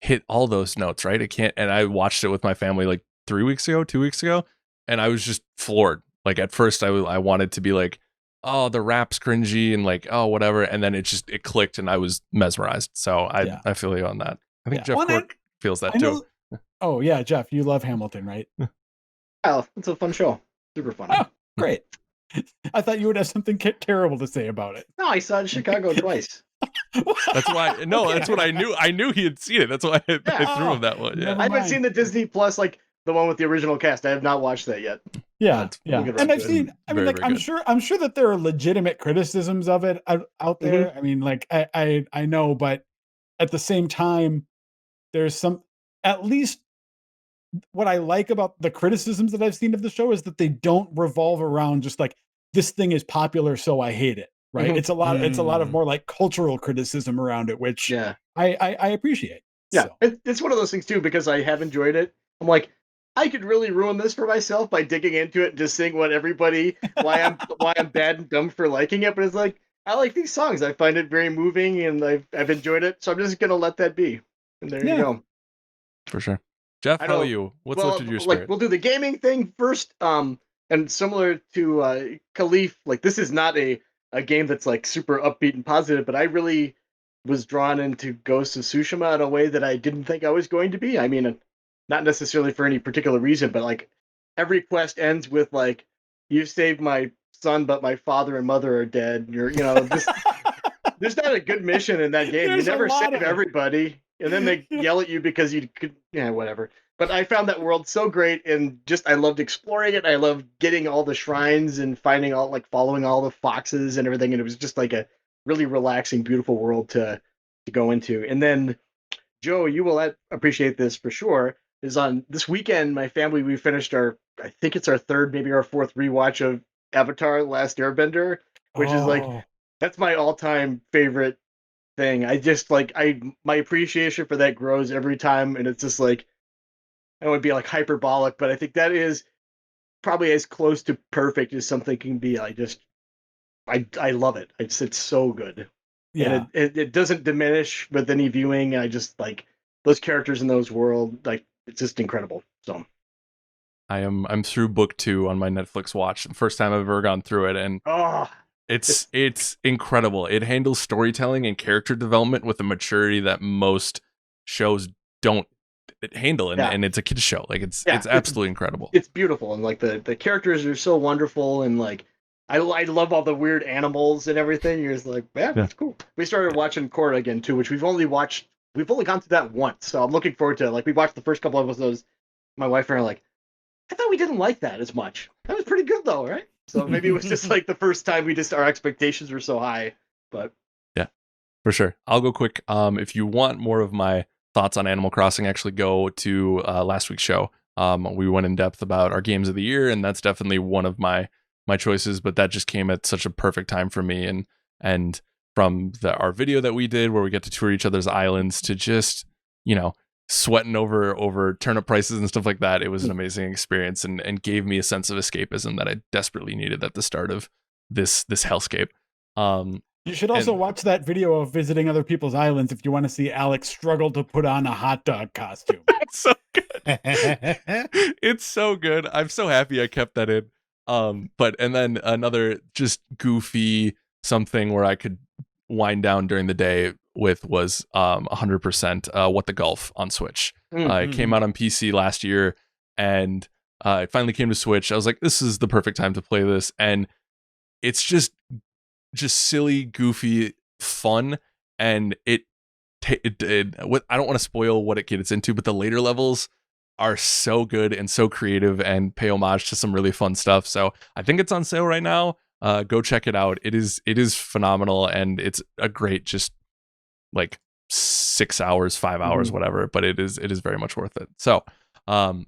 [SPEAKER 1] hit all those notes, right? It can't. And I watched it with my family like 2 weeks ago, and I was just floored. Like at first, I wanted to be like, oh, the rap's cringy and like, oh, whatever, and then it clicked, and I was mesmerized. So I feel you on that. I think Jeff Cork feels that too.
[SPEAKER 2] Oh yeah, Jeff, you love Hamilton, right?
[SPEAKER 3] Oh, it's a fun show. Super fun.
[SPEAKER 2] Oh, great. I thought you would have something terrible to say about it.
[SPEAKER 3] No, I saw it in Chicago twice.
[SPEAKER 1] That's why. No,
[SPEAKER 2] Okay.
[SPEAKER 1] that's what I knew. I knew he had seen it. That's why I threw him that one. Yeah.
[SPEAKER 2] Never
[SPEAKER 3] I haven't
[SPEAKER 2] mind.
[SPEAKER 3] seen the Disney Plus, like the one with the original cast. I have not watched that yet.
[SPEAKER 2] Yeah.
[SPEAKER 3] we'll get
[SPEAKER 2] And
[SPEAKER 3] around
[SPEAKER 2] I've
[SPEAKER 3] to it.
[SPEAKER 2] seen. I mean,
[SPEAKER 1] Very,
[SPEAKER 2] like
[SPEAKER 1] very
[SPEAKER 2] I'm sure that there are legitimate criticisms of it out there. I mean, like I know, but at the same time, there's some. At least what I like about the criticisms that I've seen of the show is that they don't revolve around just like this thing is popular, so I hate it. Right?
[SPEAKER 3] Mhm.
[SPEAKER 2] It's a lot. It's a lot of more like cultural criticism around it, which
[SPEAKER 3] Yeah.
[SPEAKER 2] I appreciate.
[SPEAKER 3] Yeah,
[SPEAKER 2] So.
[SPEAKER 3] it's one of those things too, because I have enjoyed it. I'm like, I could really ruin this for myself by digging into it and just seeing why I'm bad and dumb for liking it. But it's like, I like these songs. I find it very moving, and I've enjoyed it. So I'm just gonna let that be. And there you go.
[SPEAKER 1] For sure. Jeff,
[SPEAKER 3] I
[SPEAKER 1] how
[SPEAKER 3] know.
[SPEAKER 1] are you? What's
[SPEAKER 3] Well,
[SPEAKER 1] lifted your
[SPEAKER 3] like
[SPEAKER 1] spirit?
[SPEAKER 3] we'll do the gaming thing first. And similar to Kahlief, like this is not a game that's like super upbeat and positive, but I really was drawn into Ghost of Tsushima in a way that I didn't think I was going to be. I mean, not necessarily for any particular reason, but like every quest ends with like, "You saved my son, but my father and mother are dead." There's not a good mission in that game. You
[SPEAKER 2] There's a
[SPEAKER 3] never
[SPEAKER 2] lot
[SPEAKER 3] save
[SPEAKER 2] of it.
[SPEAKER 3] everybody, and then they yell at you because you could, yeah, whatever. But I found that world so great, and just I loved exploring it. I loved getting all the shrines and finding all like following all the foxes and everything, and it was just like a really relaxing, beautiful world to go into. And then Joe, you will appreciate this for sure. is on this weekend. My family, we finished I think it's our third, maybe our fourth rewatch of Avatar: The Last Airbender, which is like
[SPEAKER 2] Oh,
[SPEAKER 3] that's my all-time favorite thing. I just like my appreciation for that grows every time, and it's just like I don't want to be like hyperbolic, but I think that is probably as close to perfect as something can be. I love it. It's so good, and
[SPEAKER 2] yeah.
[SPEAKER 3] it doesn't diminish with any viewing. I just like those characters in those world. Like it's just incredible. So
[SPEAKER 1] I'm through book 2 on my Netflix watch. The first time I've ever gone through it, and
[SPEAKER 3] oh,
[SPEAKER 1] it's incredible. It handles storytelling and character development with a maturity that most shows don't handle,
[SPEAKER 3] yeah,
[SPEAKER 1] and it's a kids show. Like
[SPEAKER 3] yeah.
[SPEAKER 1] it's absolutely incredible.
[SPEAKER 3] It's beautiful, and like the characters are so wonderful, and like I love all the weird animals and everything. You're just like, yeah,
[SPEAKER 1] Yeah.
[SPEAKER 3] that's cool. We started watching Korra again too, which we've only gone through that once, so I'm looking forward to it. Like we watched the first couple episodes. My wife and I are like, I thought we didn't like that as much. That was pretty good though, right? So maybe it was just like the first time our expectations were so high. But
[SPEAKER 1] Yeah, for sure. I'll go quick. If you want more of my thoughts on Animal Crossing, actually go to last week's show. We went in depth about our games of the year, and that's definitely one of my choices. But that just came at such a perfect time for me, and from our video that we did where we get to tour each other's islands to just sweating over turnip prices and stuff like that. It was an amazing experience and gave me a sense of escapism that I desperately needed at the start of this hellscape.
[SPEAKER 2] You should also
[SPEAKER 1] And-
[SPEAKER 2] watch that video of visiting other people's islands if you want to see Alex struggle to put on a hot dog costume.
[SPEAKER 1] It's so good. It's so good. I'm so happy I kept that in. And then another just goofy something where I could wind down during the day with was 100% What the Golf on Switch. It came out on PC last year, and it finally came to Switch. I was like, this is the perfect time to play this, and it's just silly, goofy fun, and what I don't want to spoil what it gets into, but the later levels are so good and so creative and pay homage to some really fun stuff. So I think it's on sale right now. Go check it out. It is phenomenal, and it's a great just like 6 hours, 5 hours, whatever. But it is very much worth it. So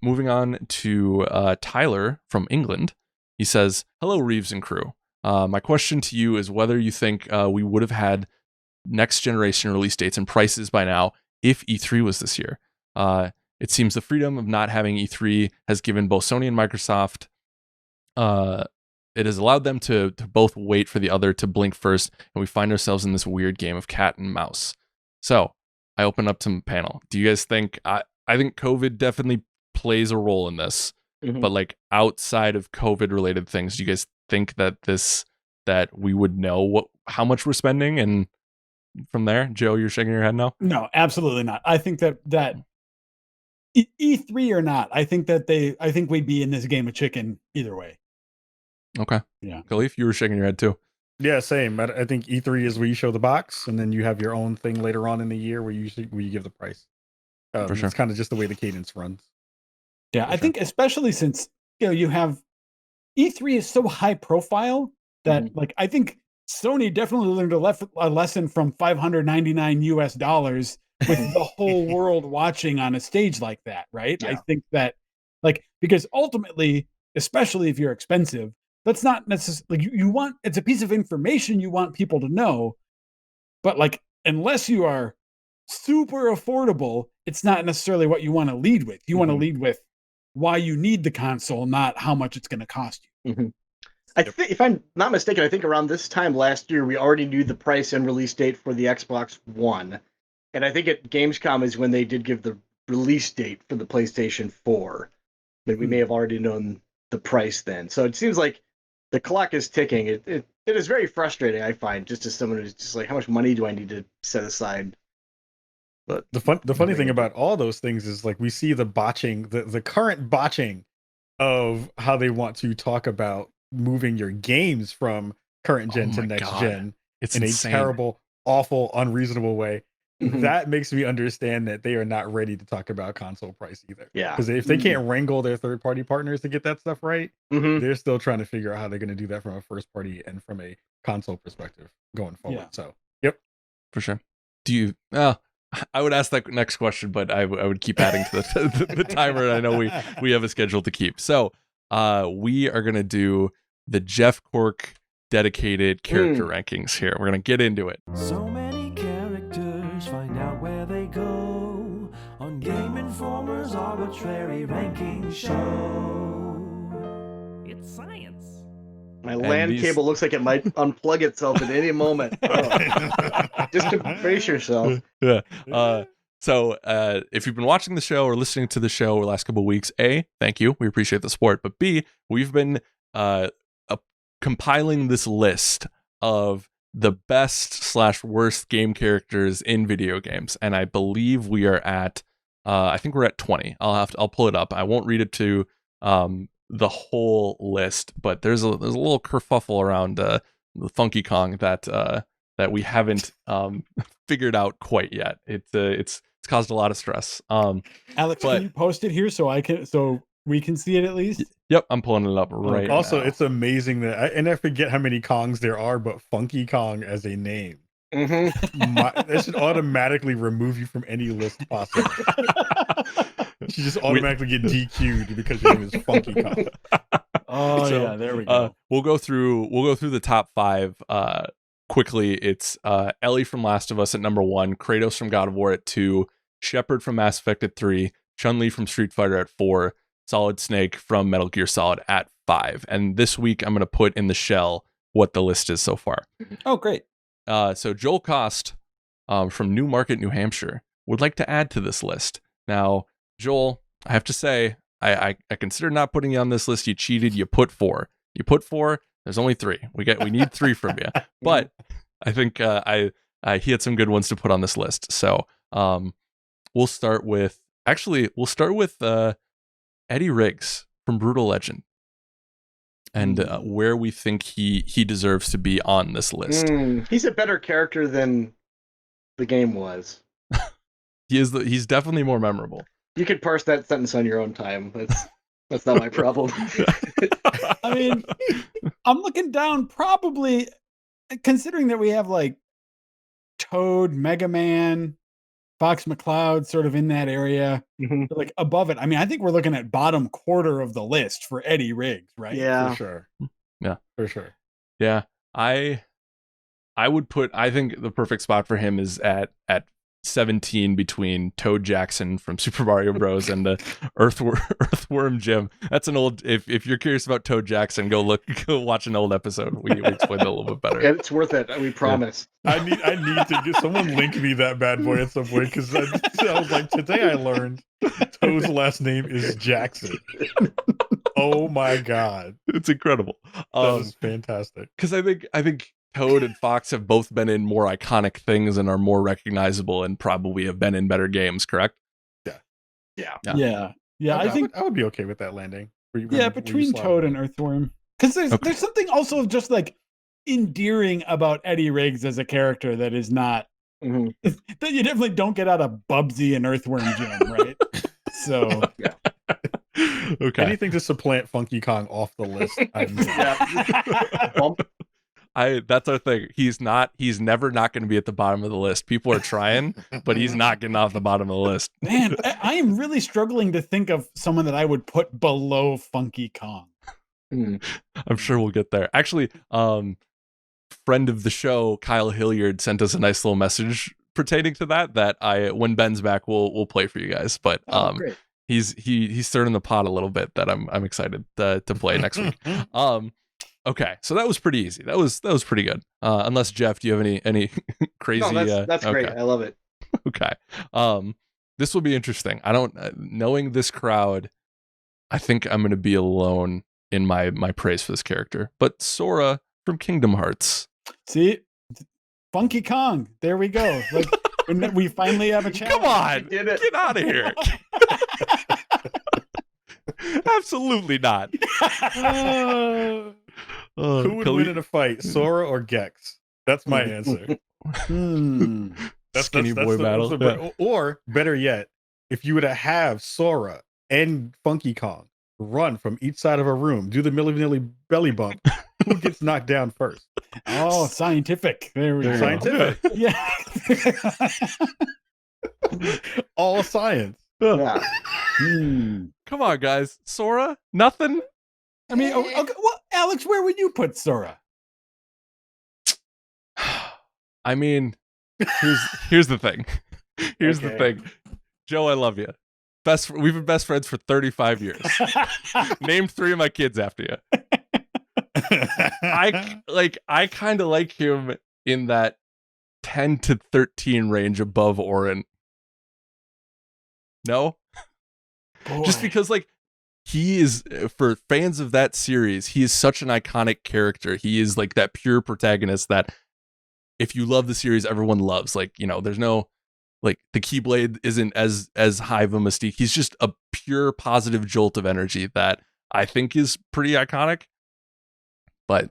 [SPEAKER 1] moving on to Tyler from England. He says, "Hello, Reeves and crew. My question to you is whether you think we would have had next generation release dates and prices by now if E3 was this year. It seems the freedom of not having E3 has given both Sony and Microsoft, it has allowed them to both wait for the other to blink first, and we find ourselves in this weird game of cat and mouse." So I open up to panel. Do you guys think, I think COVID definitely plays a role in this, but like outside of COVID related things, do you guys think that we would know how much we're spending, and from there? Joe, you're shaking your head no?
[SPEAKER 2] No, absolutely not. I think that E3 or not, I think we'd be in this game of chicken either way.
[SPEAKER 1] Okay.
[SPEAKER 2] Yeah.
[SPEAKER 1] Kahlief, you were shaking your head too.
[SPEAKER 4] Yeah, same. I think E3 is where you show the box, and then you have your own thing later on in the year where you give the price.
[SPEAKER 1] For sure.
[SPEAKER 4] It's kind of just the way the cadence runs.
[SPEAKER 2] Yeah, I think especially since you have E3 is so high profile that like I think Sony definitely learned a lesson from $599 with the whole world watching on a stage like that, right?
[SPEAKER 3] Yeah.
[SPEAKER 2] I think that like because ultimately, especially if you're expensive, that's not necessarily you want it's a piece of information you want people to know, but like unless you are super affordable, it's not necessarily what you want to lead with. You want to lead with why you need the console, not how much it's going to cost you.
[SPEAKER 3] I think, if I'm not mistaken, I think around this time last year we already knew the price and release date for the Xbox One, and I think at Gamescom is when they did give the release date for the PlayStation 4. But we may have already known the price then. So it seems like the clock is ticking. It is very frustrating, I find, just as someone who's just like, how much money do I need to set aside? But
[SPEAKER 4] The funny thing about all those things is like we see the botching, the current botching of how they want to talk about moving your games from current gen to next gen
[SPEAKER 1] It's
[SPEAKER 4] in
[SPEAKER 1] insane.
[SPEAKER 4] a terrible, awful, unreasonable way.
[SPEAKER 3] Mhm.
[SPEAKER 4] That makes me understand that they are not ready to talk about console price either.
[SPEAKER 3] Yeah.
[SPEAKER 4] Because if they can't wrangle their third party partners to get that stuff right, they're still trying to figure out how they're going to do that from a first party and from a console perspective going forward.
[SPEAKER 2] Yeah.
[SPEAKER 4] So, yep.
[SPEAKER 1] For sure. Do you I would ask that next question, but I would keep adding to the timer. I know we have a schedule to keep. So we are going to do the Jeff Cork dedicated character rankings here. We're going to get into it.
[SPEAKER 5] So many characters, find out where they go on Game Informer's arbitrary ranking show. It's science.
[SPEAKER 3] My LAN cable looks like it might unplug itself at any moment. Just to brace yourself.
[SPEAKER 1] Yeah. So if you've been watching the show or listening to the show over the last couple of weeks, A, thank you. We appreciate the support. But B, we've been compiling this list of the best / worst game characters in video games. And I believe we are at, I think we're at 20. I'll pull it up. I won't read it to the whole list, but there's a little kerfuffle around the Funky Kong that we haven't figured out quite yet. It's caused a lot of stress.
[SPEAKER 2] Alex, can you post it here so we can see it at least?
[SPEAKER 1] Yep, I'm pulling it up right now.
[SPEAKER 4] Also, it's amazing that I forget how many Kongs there are, but Funky Kong as a name. That should automatically remove you from any list possible. You just automatically get DQ'd because your name is Funky Kong.
[SPEAKER 2] Oh yeah, there we go.
[SPEAKER 1] We'll go through the top 5 quickly. It's Ellie from Last of Us at number 1, Kratos from God of War at 2, Shepard from Mass Effect at 3, Chun-Li from Street Fighter at 4, Solid Snake from Metal Gear Solid at 5. And this week I'm going to put in the shell what the list is so far.
[SPEAKER 2] Oh, great.
[SPEAKER 1] So Joel Cost from Newmarket, New Hampshire would like to add to this list. Now, Joel, I have to say, I consider not putting you on this list. You cheated. You put 4. There's only 3. We need 3 from you. But I think he had some good ones to put on this list. So we'll start with Eddie Riggs from Brutal Legend, and where we think he deserves to be on this list.
[SPEAKER 3] He's a better character than the game was.
[SPEAKER 1] He's definitely more memorable.
[SPEAKER 3] You could parse that sentence on your own time. That's not my problem.
[SPEAKER 2] I mean, I'm looking down, probably considering that we have like Toad, Mega Man, Fox McCloud sort of in that area, like above it. I mean, I think we're looking at bottom quarter of the list for Eddie Riggs, right?
[SPEAKER 3] Yeah,
[SPEAKER 4] for sure.
[SPEAKER 1] Yeah,
[SPEAKER 4] for sure.
[SPEAKER 1] Yeah, I would put. I think the perfect spot for him is at 17 between Toad Jackson from Super Mario Bros. And the Earthworm Jim. That's an old. If you're curious about Toad Jackson, go watch an old episode. We explained it a little bit better.
[SPEAKER 3] Yeah, it's worth it. We promise.
[SPEAKER 4] Yeah. I need to get someone link me that bad boy at some point, because I was like, today I learned Toad's last name is Jackson. Oh my god,
[SPEAKER 1] it's incredible.
[SPEAKER 4] That is fantastic.
[SPEAKER 1] Because I think Toad and Fox have both been in more iconic things and are more recognizable and probably have been in better games, correct?
[SPEAKER 2] Yeah.
[SPEAKER 4] I would be okay with that landing.
[SPEAKER 2] Between Toad and Earthworm. Because there's something also just like endearing about Eddie Riggs as a character that is not that you definitely don't get out of Bubsy and Earthworm Jim, right? So
[SPEAKER 3] yeah.
[SPEAKER 1] Okay.
[SPEAKER 4] Anything to supplant Funky Kong off the list.
[SPEAKER 1] That's our thing. He's never not going to be at the bottom of the list. People are trying, but he's not getting off the bottom of the list.
[SPEAKER 2] Man, I am really struggling to think of someone that I would put below Funky Kong.
[SPEAKER 1] I'm sure we'll get there. Actually, friend of the show, Kyle Hilliard, sent us a nice little message pertaining to that when Ben's back, we'll play for you guys. But
[SPEAKER 3] great.
[SPEAKER 1] he's stirring the pot a little bit that I'm excited to play next week. Okay, so that was pretty easy. That was pretty good. Unless Jeff, do you have any crazy?
[SPEAKER 3] No, that's great. I love it.
[SPEAKER 1] Okay. This will be interesting. I don't knowing this crowd. I think I'm going to be alone in my praise for this character. But Sora from Kingdom Hearts.
[SPEAKER 2] See, Funky Kong. There we go. Like we finally have a challenge.
[SPEAKER 1] Come on, get out of here. Absolutely not.
[SPEAKER 4] Who would win in a fight, Sora or Gex? That's my answer.
[SPEAKER 1] That's Skinny boy battle.
[SPEAKER 4] Or better yet, if you were to have Sora and Funky Kong run from each side of a room, do the Milli Vanilli belly bump, who gets knocked down first?
[SPEAKER 2] Oh, scientific. There we go.
[SPEAKER 4] Scientific.
[SPEAKER 2] Yeah.
[SPEAKER 4] All science.
[SPEAKER 3] Yeah.
[SPEAKER 1] Come on, guys. Sora? Nothing?
[SPEAKER 2] I mean, okay, well, Alex, where would you put Sora?
[SPEAKER 1] I mean, here's the thing. Here's the
[SPEAKER 3] Okay.
[SPEAKER 1] thing. Joe, I love you. We've been best friends for 35 years. Name 3 of my kids after you. I kind of like him in that 10 to 13 range above Orin. No? Just
[SPEAKER 2] Boy.
[SPEAKER 1] because like he is, for fans of that series, he is such an iconic character. He is like that pure protagonist that if you love the series, everyone loves. Like, you know, there's no like the Keyblade isn't as high of a mystique. He's just a pure positive jolt of energy that I think is pretty iconic. But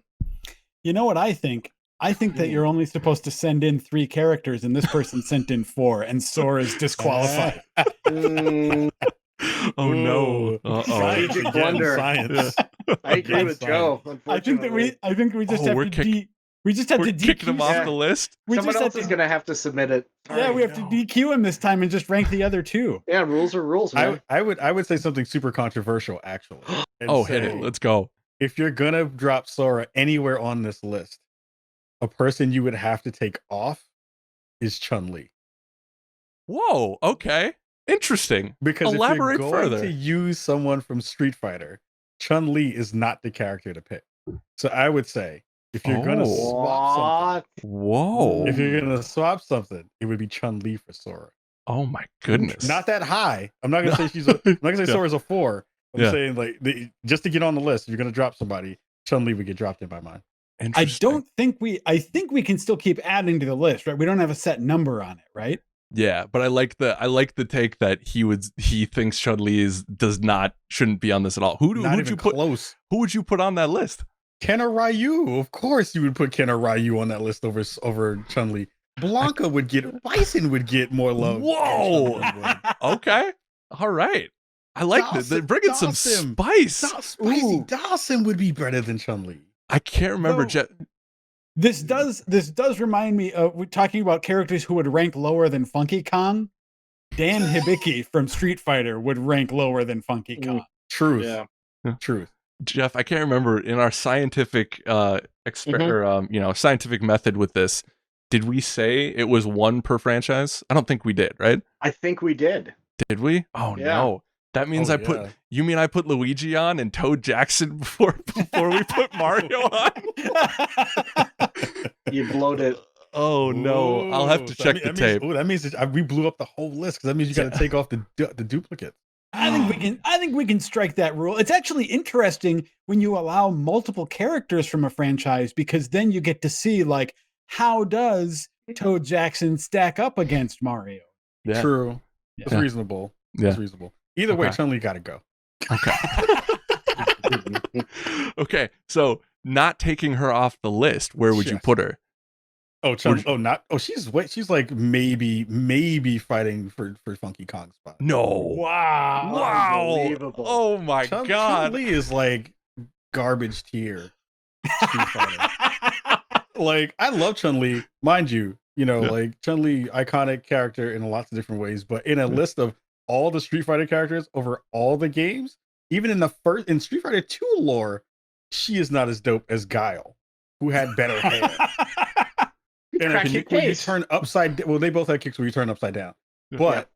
[SPEAKER 2] You know what I think? I think that you're only supposed to send in 3 characters, and this person sent in 4, and Sora's disqualified.
[SPEAKER 1] oh no.
[SPEAKER 4] Ooh.
[SPEAKER 1] Uh-oh.
[SPEAKER 4] Science
[SPEAKER 3] Strategic
[SPEAKER 4] again,
[SPEAKER 3] blunder.
[SPEAKER 4] science.
[SPEAKER 3] I agree with Joe.
[SPEAKER 2] I think that we just have
[SPEAKER 1] we're
[SPEAKER 2] to
[SPEAKER 1] kick-
[SPEAKER 2] we just have
[SPEAKER 1] We're
[SPEAKER 2] to
[SPEAKER 1] kicking him
[SPEAKER 2] DQ.
[SPEAKER 1] off
[SPEAKER 3] Yeah.
[SPEAKER 1] the list.
[SPEAKER 2] We
[SPEAKER 3] Someone
[SPEAKER 2] just
[SPEAKER 3] else
[SPEAKER 2] have
[SPEAKER 3] is
[SPEAKER 2] to,
[SPEAKER 3] gonna have to submit it.
[SPEAKER 2] yeah, we have to DQ him this time and just rank the other 2.
[SPEAKER 3] Yeah, rules are rules, man.
[SPEAKER 4] I would say something super controversial, actually. and
[SPEAKER 1] Oh, hit
[SPEAKER 4] say,
[SPEAKER 1] it. Let's go.
[SPEAKER 4] If you're gonna drop Sora anywhere on this list, a person you would have to take off is Chun-Li.
[SPEAKER 1] Whoa. Okay. Interesting.
[SPEAKER 4] Because
[SPEAKER 1] Elaborate
[SPEAKER 4] if you're going
[SPEAKER 1] further.
[SPEAKER 4] to use someone from Street Fighter, Chun-Li is not the character to pick. So I would say if you're gonna
[SPEAKER 1] Oh.
[SPEAKER 4] swap
[SPEAKER 1] Whoa.
[SPEAKER 4] something, if you're gonna swap something, it would be Chun-Li for Sora.
[SPEAKER 1] Oh my goodness.
[SPEAKER 4] Not that high. I'm not gonna say I'm not gonna say
[SPEAKER 1] Yeah.
[SPEAKER 4] Sora's a 4. I'm
[SPEAKER 1] Yeah.
[SPEAKER 4] saying like just to get on the list, if you're gonna drop somebody, Chun-Li would get dropped in my mind.
[SPEAKER 2] I think we can still keep adding to the list, right? We don't have a set number on it, right?
[SPEAKER 1] Yeah, but I like the take that he thinks Chun-Li shouldn't be on this at all. Who'd
[SPEAKER 4] Not
[SPEAKER 1] you
[SPEAKER 4] even
[SPEAKER 1] put?
[SPEAKER 4] close.
[SPEAKER 1] Who would you put on that list?
[SPEAKER 4] Kenna Ryu, of course you would put Kenna Ryu on that list over Chun-Li. Blanca would get Bison would get more love.
[SPEAKER 1] Whoa.
[SPEAKER 4] than Chun-Li would.
[SPEAKER 1] Okay. All right. I like this. They're bringing some
[SPEAKER 4] Dawson.
[SPEAKER 1] spice.
[SPEAKER 4] Spicy
[SPEAKER 2] Ooh.
[SPEAKER 4] Dawson would be better than Chun-Li.
[SPEAKER 1] I can't remember.
[SPEAKER 2] So- This does remind me of we're talking about characters who would rank lower than Funky Kong. Dan Hibiki from Street Fighter would rank lower than Funky Kong.
[SPEAKER 4] Truth.
[SPEAKER 3] Yeah.
[SPEAKER 4] Truth.
[SPEAKER 1] Jeff, I can't remember in our scientific scientific method with this. Did we say it was 1 per franchise? I don't think we did, right?
[SPEAKER 3] I think we did.
[SPEAKER 1] Did we? Oh
[SPEAKER 3] Yeah.
[SPEAKER 1] no. That means
[SPEAKER 4] Oh,
[SPEAKER 1] I
[SPEAKER 4] yeah.
[SPEAKER 1] you mean I put Luigi on and Toad Jackson before we put Mario on?
[SPEAKER 3] You blowed it.
[SPEAKER 1] Oh no. I'll have to
[SPEAKER 4] So
[SPEAKER 1] check the tape.
[SPEAKER 4] That means we blew up the whole list because that means you got to take off the duplicate.
[SPEAKER 2] I think we can strike that rule. It's actually interesting when you allow multiple characters from a franchise because then you get to see like how does Toad Jackson stack up against Mario?
[SPEAKER 1] Yeah.
[SPEAKER 4] True. It's
[SPEAKER 1] Yeah.
[SPEAKER 4] reasonable.
[SPEAKER 1] Yeah.
[SPEAKER 4] It's reasonable. Either way,
[SPEAKER 1] Okay.
[SPEAKER 4] Chun-Li got to go.
[SPEAKER 1] Okay. Okay. So not taking her off the list, where would you
[SPEAKER 4] Yes.
[SPEAKER 1] put her?
[SPEAKER 4] Oh, she's like maybe fighting for Funky Kong's spot.
[SPEAKER 1] No.
[SPEAKER 2] Wow.
[SPEAKER 1] Wow.
[SPEAKER 3] Unbelievable.
[SPEAKER 1] Oh my god.
[SPEAKER 4] Chun-Li is like garbage tier. Street Fighter. Like I love Chun-Li, mind you. You know,
[SPEAKER 1] Yeah.
[SPEAKER 4] like Chun-Li, iconic character in lots of different ways. But in a list of all the Street Fighter characters over all the games, even in Street Fighter 2 lore, she is not as dope as Guile, who had better hair. And
[SPEAKER 3] Crack your
[SPEAKER 4] when you
[SPEAKER 3] case.
[SPEAKER 4] turn upside, well, they both had kicks where you turn upside down. But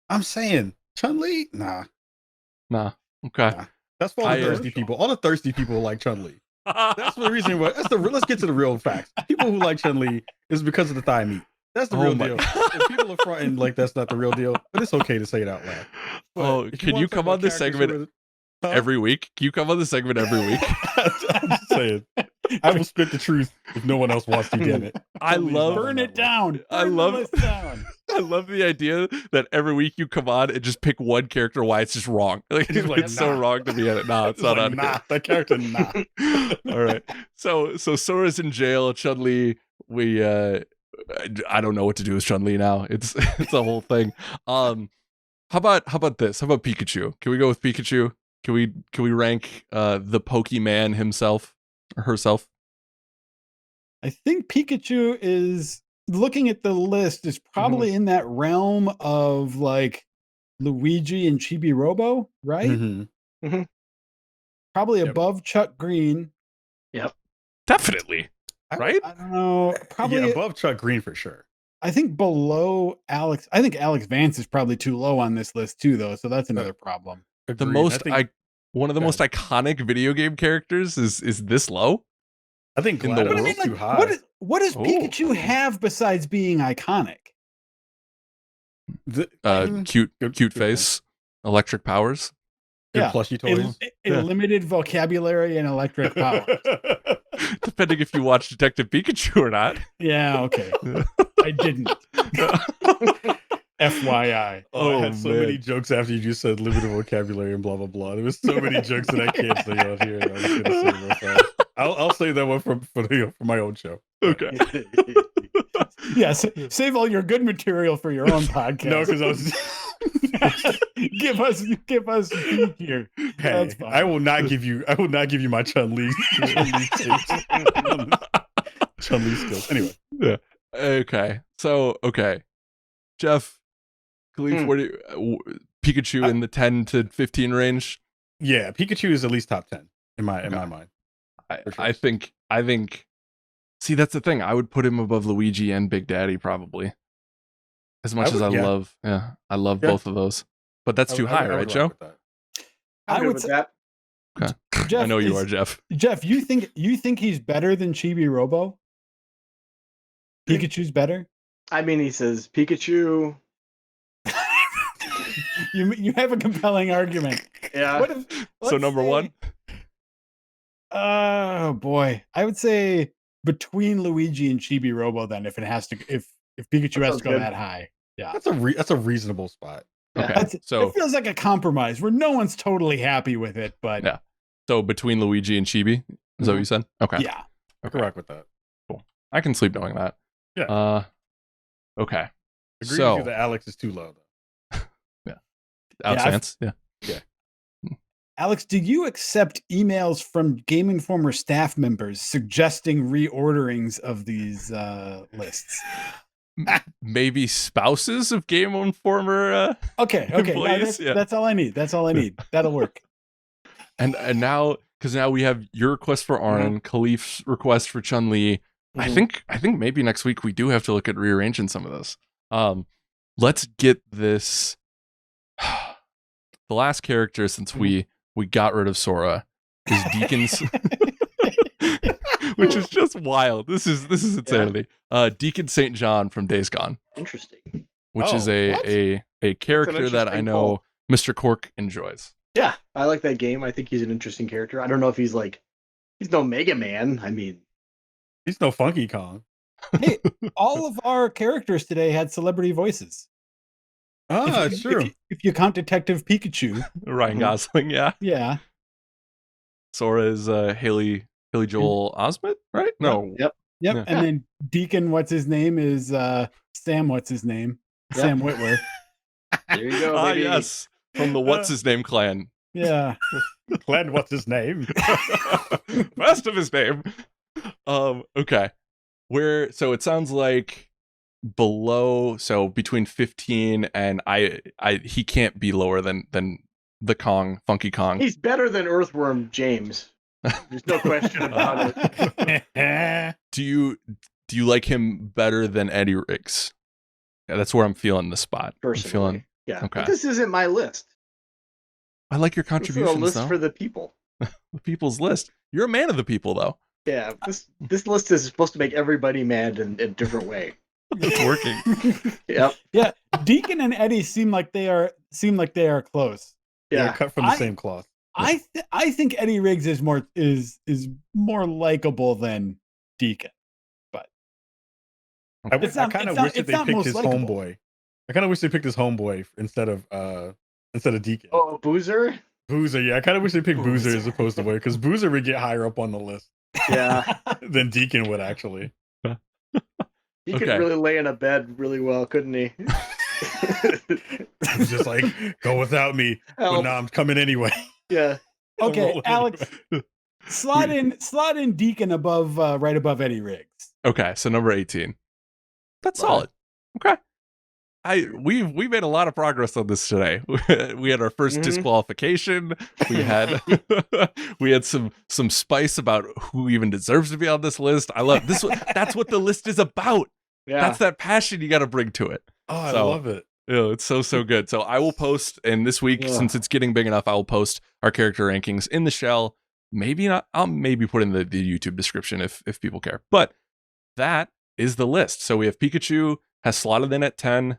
[SPEAKER 4] I'm saying Chun-Li, nah.
[SPEAKER 1] Nah. Okay.
[SPEAKER 4] Nah. That's for all the thirsty people. All the thirsty people like Chun-Li. That's the reason why. Let's get to the real facts. People who like Chun-Li is because of the thigh meat. That's the
[SPEAKER 1] Oh
[SPEAKER 4] real
[SPEAKER 1] my
[SPEAKER 4] deal.
[SPEAKER 1] God.
[SPEAKER 4] If people are fronting like that's not the real deal, but it's okay to say it out loud. But
[SPEAKER 1] Oh,
[SPEAKER 4] if
[SPEAKER 1] can
[SPEAKER 4] want
[SPEAKER 1] you
[SPEAKER 4] to talk
[SPEAKER 1] come
[SPEAKER 4] about
[SPEAKER 1] on this
[SPEAKER 4] characters
[SPEAKER 1] segment
[SPEAKER 4] who are- Huh?
[SPEAKER 1] every week? Can you come on the segment every week?
[SPEAKER 4] I'm just saying. I will spit the truth if no one else wants to. Damn it!
[SPEAKER 1] I
[SPEAKER 4] Chun-Li's
[SPEAKER 1] love
[SPEAKER 4] not on
[SPEAKER 2] Burn
[SPEAKER 4] that
[SPEAKER 2] it
[SPEAKER 4] list.
[SPEAKER 2] down.
[SPEAKER 1] I
[SPEAKER 2] Burn the
[SPEAKER 1] love-
[SPEAKER 2] list down.
[SPEAKER 1] I love the idea that every week you come on and just pick one character why it's just wrong. Like,
[SPEAKER 4] Just like,
[SPEAKER 1] it's so
[SPEAKER 4] nah.
[SPEAKER 1] wrong to be in it. Nah, it's
[SPEAKER 4] It's
[SPEAKER 1] not
[SPEAKER 4] like,
[SPEAKER 1] on
[SPEAKER 4] nah, that character, nah.
[SPEAKER 1] here. All right. So Sora's in jail. Chun-Li, I don't know what to do with Chun-Li now. It's a whole thing. How about this? How about Pikachu? Can we go with Pikachu? Can we rank the Pokemon himself or herself?
[SPEAKER 2] I think Pikachu is looking at the list, is probably in that realm of like Luigi and Chibi Robo, right?
[SPEAKER 4] Mhm.
[SPEAKER 2] Probably
[SPEAKER 4] Yep.
[SPEAKER 2] above Chuck Green.
[SPEAKER 1] Definitely. Right?
[SPEAKER 2] I don't know. Probably
[SPEAKER 4] Yeah, above Chuck Green for sure.
[SPEAKER 2] I think below Alex. I think Alex Vance is probably too low on this list too, though. So that's another problem.
[SPEAKER 1] The
[SPEAKER 4] Agreed.
[SPEAKER 1] most one of the
[SPEAKER 4] Go
[SPEAKER 1] most iconic video game characters is this low.
[SPEAKER 4] I think
[SPEAKER 1] in the
[SPEAKER 4] GLaDOS
[SPEAKER 1] world?
[SPEAKER 4] is too high.
[SPEAKER 2] What does
[SPEAKER 1] Oh.
[SPEAKER 2] Pikachu have besides being iconic?
[SPEAKER 1] Cute
[SPEAKER 4] Good
[SPEAKER 1] face, electric powers.
[SPEAKER 4] Good
[SPEAKER 2] Yeah.
[SPEAKER 4] plushy toys.
[SPEAKER 2] A limited vocabulary and electric power.
[SPEAKER 1] Depending if you watch Detective Pikachu or not.
[SPEAKER 2] Yeah, okay. I didn't. FYI.
[SPEAKER 4] Oh, I
[SPEAKER 1] Oh,
[SPEAKER 4] had so
[SPEAKER 1] man.
[SPEAKER 4] many jokes after you just said limited vocabulary and blah blah blah. There was so many jokes that I can't say out here. I'm just gonna say real fast. I'll save that one for my own show.
[SPEAKER 1] Okay.
[SPEAKER 2] Yes, save all your good material for your own podcast.
[SPEAKER 4] No, because I was.
[SPEAKER 2] give us beat here.
[SPEAKER 4] Hey,
[SPEAKER 2] That's fine.
[SPEAKER 4] I will not give you my Chun Li skills. Anyway,
[SPEAKER 1] Okay. So Jeff, Kahlief, where do Pikachu in the 10 to 15 range?
[SPEAKER 4] yeah, Pikachu is at least top 10 in my mind. For sure.
[SPEAKER 1] I think. See, that's the thing. I would put him above Luigi and Big Daddy probably. As much as I love both of those, but that's too high, right, Joe?
[SPEAKER 2] I would
[SPEAKER 3] with
[SPEAKER 2] say,
[SPEAKER 3] that.
[SPEAKER 1] Okay.
[SPEAKER 2] Jeff,
[SPEAKER 1] I know you are, Jeff.
[SPEAKER 2] Jeff, you think he's better than Chibi Robo? Pikachu's better?
[SPEAKER 3] I mean, he says Pikachu.
[SPEAKER 2] You have a compelling argument.
[SPEAKER 3] Yeah.
[SPEAKER 2] What if,
[SPEAKER 1] So
[SPEAKER 2] let's
[SPEAKER 1] number
[SPEAKER 2] say-
[SPEAKER 1] one?
[SPEAKER 2] Oh boy. I would say between Luigi and Chibi Robo then if Pikachu
[SPEAKER 3] That
[SPEAKER 2] has
[SPEAKER 3] sounds
[SPEAKER 2] to go
[SPEAKER 3] good.
[SPEAKER 2] that high. Yeah.
[SPEAKER 4] That's a reasonable spot.
[SPEAKER 1] Okay.
[SPEAKER 2] It
[SPEAKER 1] So
[SPEAKER 2] feels like a compromise where no one's totally happy with it, but
[SPEAKER 1] Yeah. between Luigi and Chibi, is that what you said? Okay.
[SPEAKER 2] yeah.
[SPEAKER 4] I can rock with that.
[SPEAKER 1] I can sleep knowing that.
[SPEAKER 4] Yeah.
[SPEAKER 1] Okay.
[SPEAKER 4] Agree
[SPEAKER 1] So-
[SPEAKER 4] with you that Alex is too low though.
[SPEAKER 1] Alex
[SPEAKER 2] Yeah,
[SPEAKER 1] Vance. Yeah.
[SPEAKER 2] Alex, do you accept emails from Game Informer staff members suggesting reorderings of these lists?
[SPEAKER 1] Maybe spouses of Game Informer.
[SPEAKER 2] Okay. No,
[SPEAKER 1] Employees,
[SPEAKER 2] that's all I need. That's all I need. That'll work.
[SPEAKER 1] And now, because now we have your request for Arnon, Kahlief's request for Chun Li. I think maybe next week we do have to look at rearranging some of this. Let's get this. The last character since we got rid of Sora is Deacon's, which is just wild. This is insanity. Deacon St. John from Days Gone,
[SPEAKER 3] Interesting.
[SPEAKER 1] which is
[SPEAKER 4] Oh,
[SPEAKER 1] a character that I
[SPEAKER 3] interesting
[SPEAKER 1] know
[SPEAKER 3] call.
[SPEAKER 1] Mr. Cork enjoys.
[SPEAKER 3] Yeah, I like that game. I think he's an interesting character. I don't know if he's no Mega Man. I mean,
[SPEAKER 4] He's no Funky Kong.
[SPEAKER 2] Hey, all of our characters today had celebrity voices.
[SPEAKER 4] Ah,
[SPEAKER 2] If
[SPEAKER 4] it's
[SPEAKER 2] you-
[SPEAKER 4] true.
[SPEAKER 2] If you count Detective Pikachu,
[SPEAKER 1] Ryan Gosling, yeah.
[SPEAKER 2] yeah.
[SPEAKER 1] Sora is Haley Joel Osment, right? No.
[SPEAKER 3] Yep.
[SPEAKER 2] Yep.
[SPEAKER 1] Yeah.
[SPEAKER 2] And then Deacon, what's his name, is Sam, what's his name?
[SPEAKER 3] Yep.
[SPEAKER 2] Sam Whitwer.
[SPEAKER 3] There you go.
[SPEAKER 1] Ah,
[SPEAKER 3] baby.
[SPEAKER 1] yes. From the What's His Name clan.
[SPEAKER 2] Yeah.
[SPEAKER 4] Glenn, what's his name?
[SPEAKER 1] Rest of his name. Okay. So it sounds like below, so between 15 and he can't be lower than the Kong, Funky Kong.
[SPEAKER 3] He's better than Earthworm James. There's no question about it.
[SPEAKER 1] Do you like him better than Eddie Riggs? Yeah, that's where I'm feeling the spot. I'm
[SPEAKER 3] Personally,
[SPEAKER 1] feeling
[SPEAKER 3] yeah.
[SPEAKER 1] okay.
[SPEAKER 3] But this isn't my list.
[SPEAKER 1] I like your
[SPEAKER 3] This is a
[SPEAKER 1] contributions
[SPEAKER 3] list
[SPEAKER 1] though.
[SPEAKER 3] for the people.
[SPEAKER 1] The people's list. You're a man of the people though.
[SPEAKER 3] Yeah, this list is supposed to make everybody mad in a different way.
[SPEAKER 1] It's working.
[SPEAKER 3] Yep.
[SPEAKER 2] Yeah. Deacon and Eddie seem like they are close.
[SPEAKER 4] They're
[SPEAKER 3] Yeah.
[SPEAKER 4] cut from the
[SPEAKER 2] I-
[SPEAKER 4] same cloth.
[SPEAKER 2] I think Eddie Riggs is more likable than Deacon.
[SPEAKER 4] I
[SPEAKER 2] It's not-
[SPEAKER 4] kind of
[SPEAKER 2] it's not-
[SPEAKER 4] wish that
[SPEAKER 2] it's
[SPEAKER 4] they
[SPEAKER 2] not
[SPEAKER 4] picked
[SPEAKER 2] most
[SPEAKER 4] his
[SPEAKER 2] likable.
[SPEAKER 4] homeboy. I kind of wish they picked his homeboy instead of Deacon.
[SPEAKER 3] Oh, Boozer.
[SPEAKER 4] Boozer, yeah. I kind of wish they picked Boozer as opposed to Boy, because Boozer would get higher up on the list
[SPEAKER 3] Yeah.
[SPEAKER 4] than Deacon would actually.
[SPEAKER 3] He
[SPEAKER 1] Okay.
[SPEAKER 3] could really lay in a bed really well, couldn't he?
[SPEAKER 4] He was just like, go without me. But
[SPEAKER 3] Help.
[SPEAKER 4] no, I'm coming anyway.
[SPEAKER 3] Yeah.
[SPEAKER 4] I'm
[SPEAKER 2] Okay,
[SPEAKER 4] rolling
[SPEAKER 2] Alex,
[SPEAKER 4] anyway.
[SPEAKER 2] slot in Deacon right above Eddie Riggs.
[SPEAKER 1] Okay, so number 18. That's
[SPEAKER 3] But-
[SPEAKER 1] solid. Okay. We made a lot of progress on this today. We had our 1st
[SPEAKER 3] Mhm.
[SPEAKER 1] disqualification. We had we had some spice about who even deserves to be on this list. I love this. That's what the list is about.
[SPEAKER 3] Yeah.
[SPEAKER 1] That's that passion you got to bring to it.
[SPEAKER 4] Oh, I
[SPEAKER 1] So-
[SPEAKER 4] love it.
[SPEAKER 1] Yeah, it's so good. So I will post, and this week,
[SPEAKER 3] Ugh.
[SPEAKER 1] since it's getting big enough, I will post our character rankings in the shell. Maybe not. I'll maybe put in the YouTube description if people care. But that is the list. So we have Pikachu has slotted in at 10.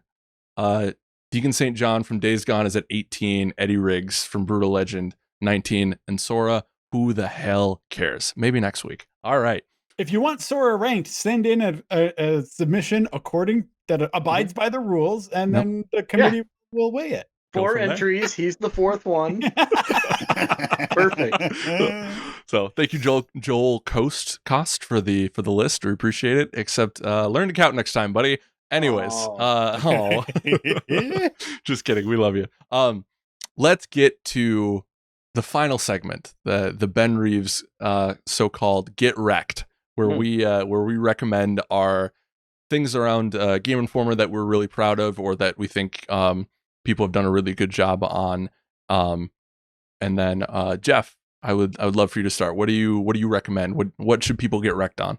[SPEAKER 1] Deacon St. John from Days Gone is at 18. Eddie Riggs from Brutal Legend 19, and Sora. Who the hell cares? Maybe next week. All right.
[SPEAKER 2] If you want Sora ranked, send in a submission according that abides by the rules, and
[SPEAKER 1] Yep.
[SPEAKER 2] then the committee will weigh it.
[SPEAKER 1] Go
[SPEAKER 3] 4
[SPEAKER 1] from there.
[SPEAKER 3] entries. He's the 4th one. Perfect.
[SPEAKER 1] So thank you, Joel Cost for the list. We appreciate it. Except learn to count next time, buddy. Anyways, just kidding. We love you. Let's get to the final segment, the Ben Reeves so-called Get Wrecked, where we recommend our things around Game Informer that we're really proud of, or that we think people have done a really good job on. And then Jeff, I would love for you to start. What do you recommend? What should people get wrecked on?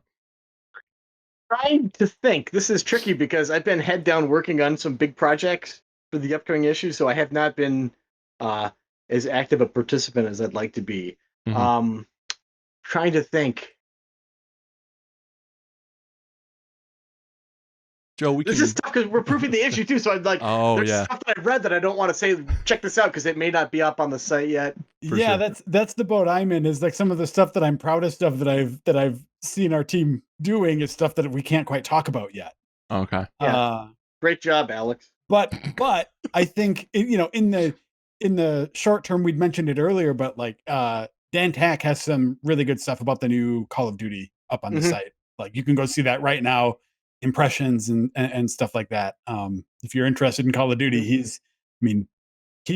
[SPEAKER 3] Trying to think. This is tricky because I've been head down working on some big projects for the upcoming issue, so I have not been as active a participant as I'd like to be.
[SPEAKER 1] Mhm.
[SPEAKER 3] Trying to think.
[SPEAKER 1] Joe, we can.
[SPEAKER 3] This is tough because we're proofing the issue too, so I'd like.
[SPEAKER 1] Oh,
[SPEAKER 3] there's
[SPEAKER 1] yeah.
[SPEAKER 3] stuff that I've read that I don't want to say. Check this out because it may not be up on the site yet.
[SPEAKER 1] For
[SPEAKER 2] Yeah,
[SPEAKER 1] sure.
[SPEAKER 2] that's the boat I'm in. Is like some of the stuff that I'm proudest of that I've seen our team doing is stuff that we can't quite talk about yet.
[SPEAKER 1] Okay.
[SPEAKER 3] Yeah. Great job, Alex.
[SPEAKER 2] But I think in the short term, we'd mentioned it earlier, but like Dan Tack has some really good stuff about the new Call of Duty up on the
[SPEAKER 3] Mhm.
[SPEAKER 2] site. Like you can go see that right now, impressions and stuff like that. If you're interested in Call of Duty, he's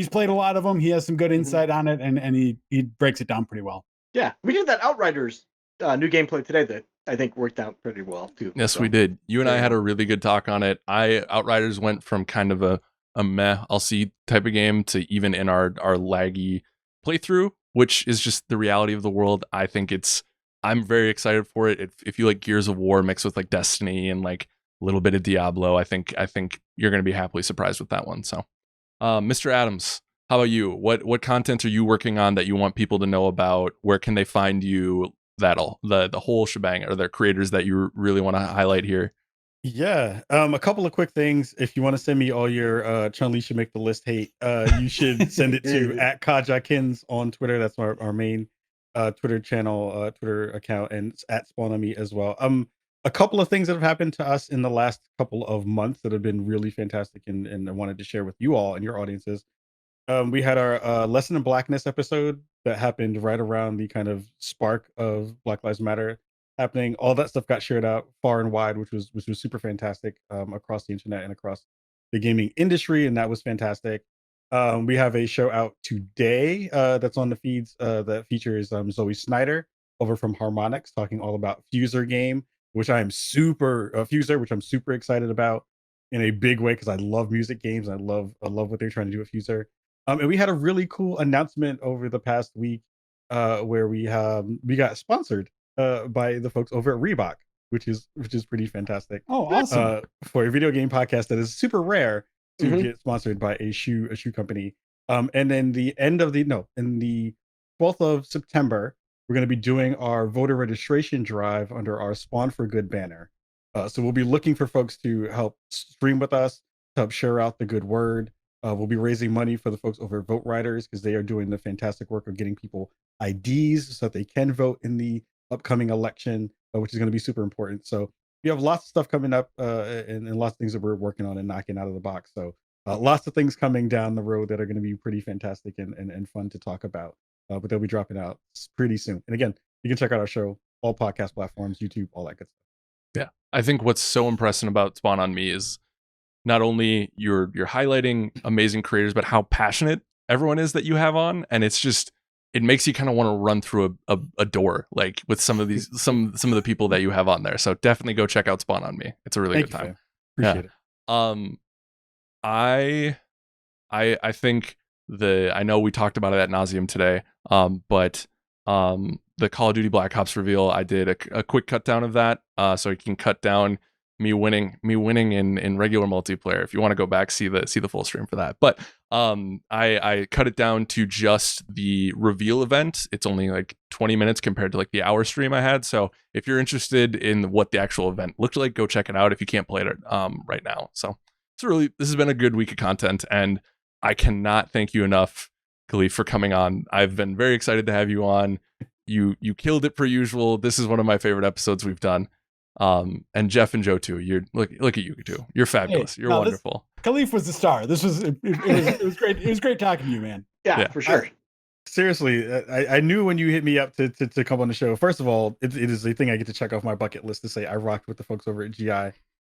[SPEAKER 2] played a lot of them. He has some good insight on it, and he breaks it down pretty well.
[SPEAKER 3] Yeah, we did that Outriders new gameplay today that I think worked out pretty well too.
[SPEAKER 1] Yes,
[SPEAKER 3] So,
[SPEAKER 1] we did. You and I
[SPEAKER 3] there you
[SPEAKER 1] had
[SPEAKER 3] go.
[SPEAKER 1] a really good talk on it. Outriders went from kind of a meh, I'll see type of game to even in our laggy playthrough, which is just the reality of the world. I'm very excited for it. If you like Gears of War mixed with like Destiny and like a little bit of Diablo, I think you're going to be happily surprised with that one. So, Mr. Adams, how about you? What content are you working on that you want people to know about? Where can they find you? The whole shebang, or the creators that you really want to highlight here?
[SPEAKER 4] Yeah. A couple of quick things. If you want to send me all your Chun-Li should make the list hate, you should send it to @Kajakins on Twitter. That's our main Twitter channel, Twitter account, and it's @Spawn on me as well. A couple of things that have happened to us in the last couple of months that have been really fantastic, and I wanted to share with you all and your audiences. We had our Lesson in Blackness episode that happened right around the kind of spark of Black Lives Matter happening. All that stuff got shared out far and wide, which was super fantastic across the internet and across the gaming industry, and that was fantastic. We have a show out today that's on the feeds that features Zoe Snyder over from Harmonix talking all about Fuser game, which I am Fuser, which I'm super excited about in a big way because I love music games. I love what they're trying to do with Fuser. And we had a really cool announcement over the past week where we got sponsored by the folks over at Reebok, which is pretty fantastic.
[SPEAKER 2] Oh, awesome!
[SPEAKER 4] For a video game podcast that is super rare to
[SPEAKER 3] Mhm.
[SPEAKER 4] get sponsored by a shoe company. And then in the 12th of September, we're going to be doing our voter registration drive under our Spawn for Good banner. So we'll be looking for folks to help stream with us, to help share out the good word. We'll be raising money for the folks over at Vote Riders because they are doing the fantastic work of getting people IDs so that they can vote in the upcoming election, which is going to be super important. So we have lots of stuff coming up and lots of things that we're working on and knocking out of the box. So lots of things coming down the road that are going to be pretty fantastic and fun to talk about. But they'll be dropping out pretty soon. And again, you can check out our show, all podcast platforms, YouTube, all that good stuff.
[SPEAKER 1] Yeah, I think what's so impressive about Spawn on Me is not only you're highlighting amazing creators, but how passionate everyone is that you have on, and it makes you kind of want to run through a door, like with some of the people that you have on there. So definitely go check out Spawn on Me. It's a really good time.
[SPEAKER 4] Appreciate it.
[SPEAKER 1] I think I know we talked about it ad nauseum today, but the Call of Duty Black Ops reveal, I did a quick cut down of that, so you can cut down me winning in regular multiplayer. If you want to go back, see the full stream for that. But I cut it down to just the reveal event. It's only like 20 minutes compared to like the hour stream I had. So if you're interested in what the actual event looked like, go check it out if you can't play it right now. So this has been a good week of content, and I cannot thank you enough, Kahlief, for coming on. I've been very excited to have you on. You killed it per usual. This is one of my favorite episodes we've done. And Jeff and Joe too. Look at you two. You're fabulous. You're wonderful.
[SPEAKER 2] Kahlief was the star. This was it was great. It was great talking to you, man.
[SPEAKER 3] Yeah. For sure.
[SPEAKER 4] Seriously, I knew when you hit me up to come on the show. First of all, it is a thing I get to check off my bucket list to say I rocked with the folks over at GI.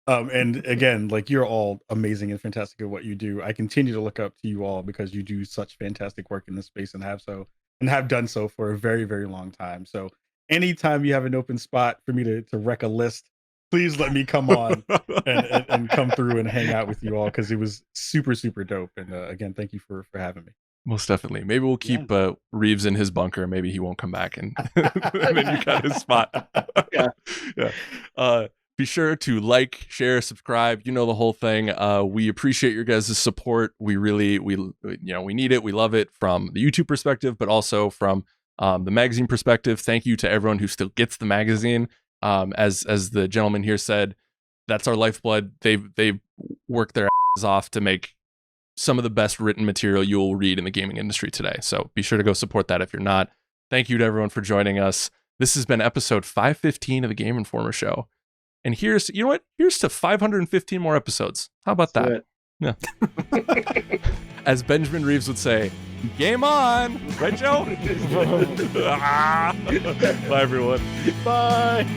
[SPEAKER 4] And again, like, you're all amazing and fantastic at what you do. I continue to look up to you all because you do such fantastic work in this space and have done so for a very, very long time. So anytime you have an open spot for me to wreck a list, please let me come on and come through and hang out with you all, because it was super, super dope. And again, thank you for having me.
[SPEAKER 1] Most definitely. Maybe we'll keep Reeves in his bunker. Maybe he won't come back, and then you got his spot. Yeah. Be sure to like, share, subscribe. You know the whole thing. We appreciate your guys' support. We need it. We love it from the YouTube perspective, but also from the magazine perspective. Thank you to everyone who still gets the magazine. As the gentleman here said, that's our lifeblood. They work their asses off to make some of the best written material you will read in the gaming industry today. So be sure to go support that if you're not. Thank you to everyone for joining us. This has been episode 515 of the Game Informer Show. And here's to 515 more episodes. How about that? Yeah. As Benjamin Reeves would say, game on. Right, Joe? Bye, everyone.
[SPEAKER 2] Bye.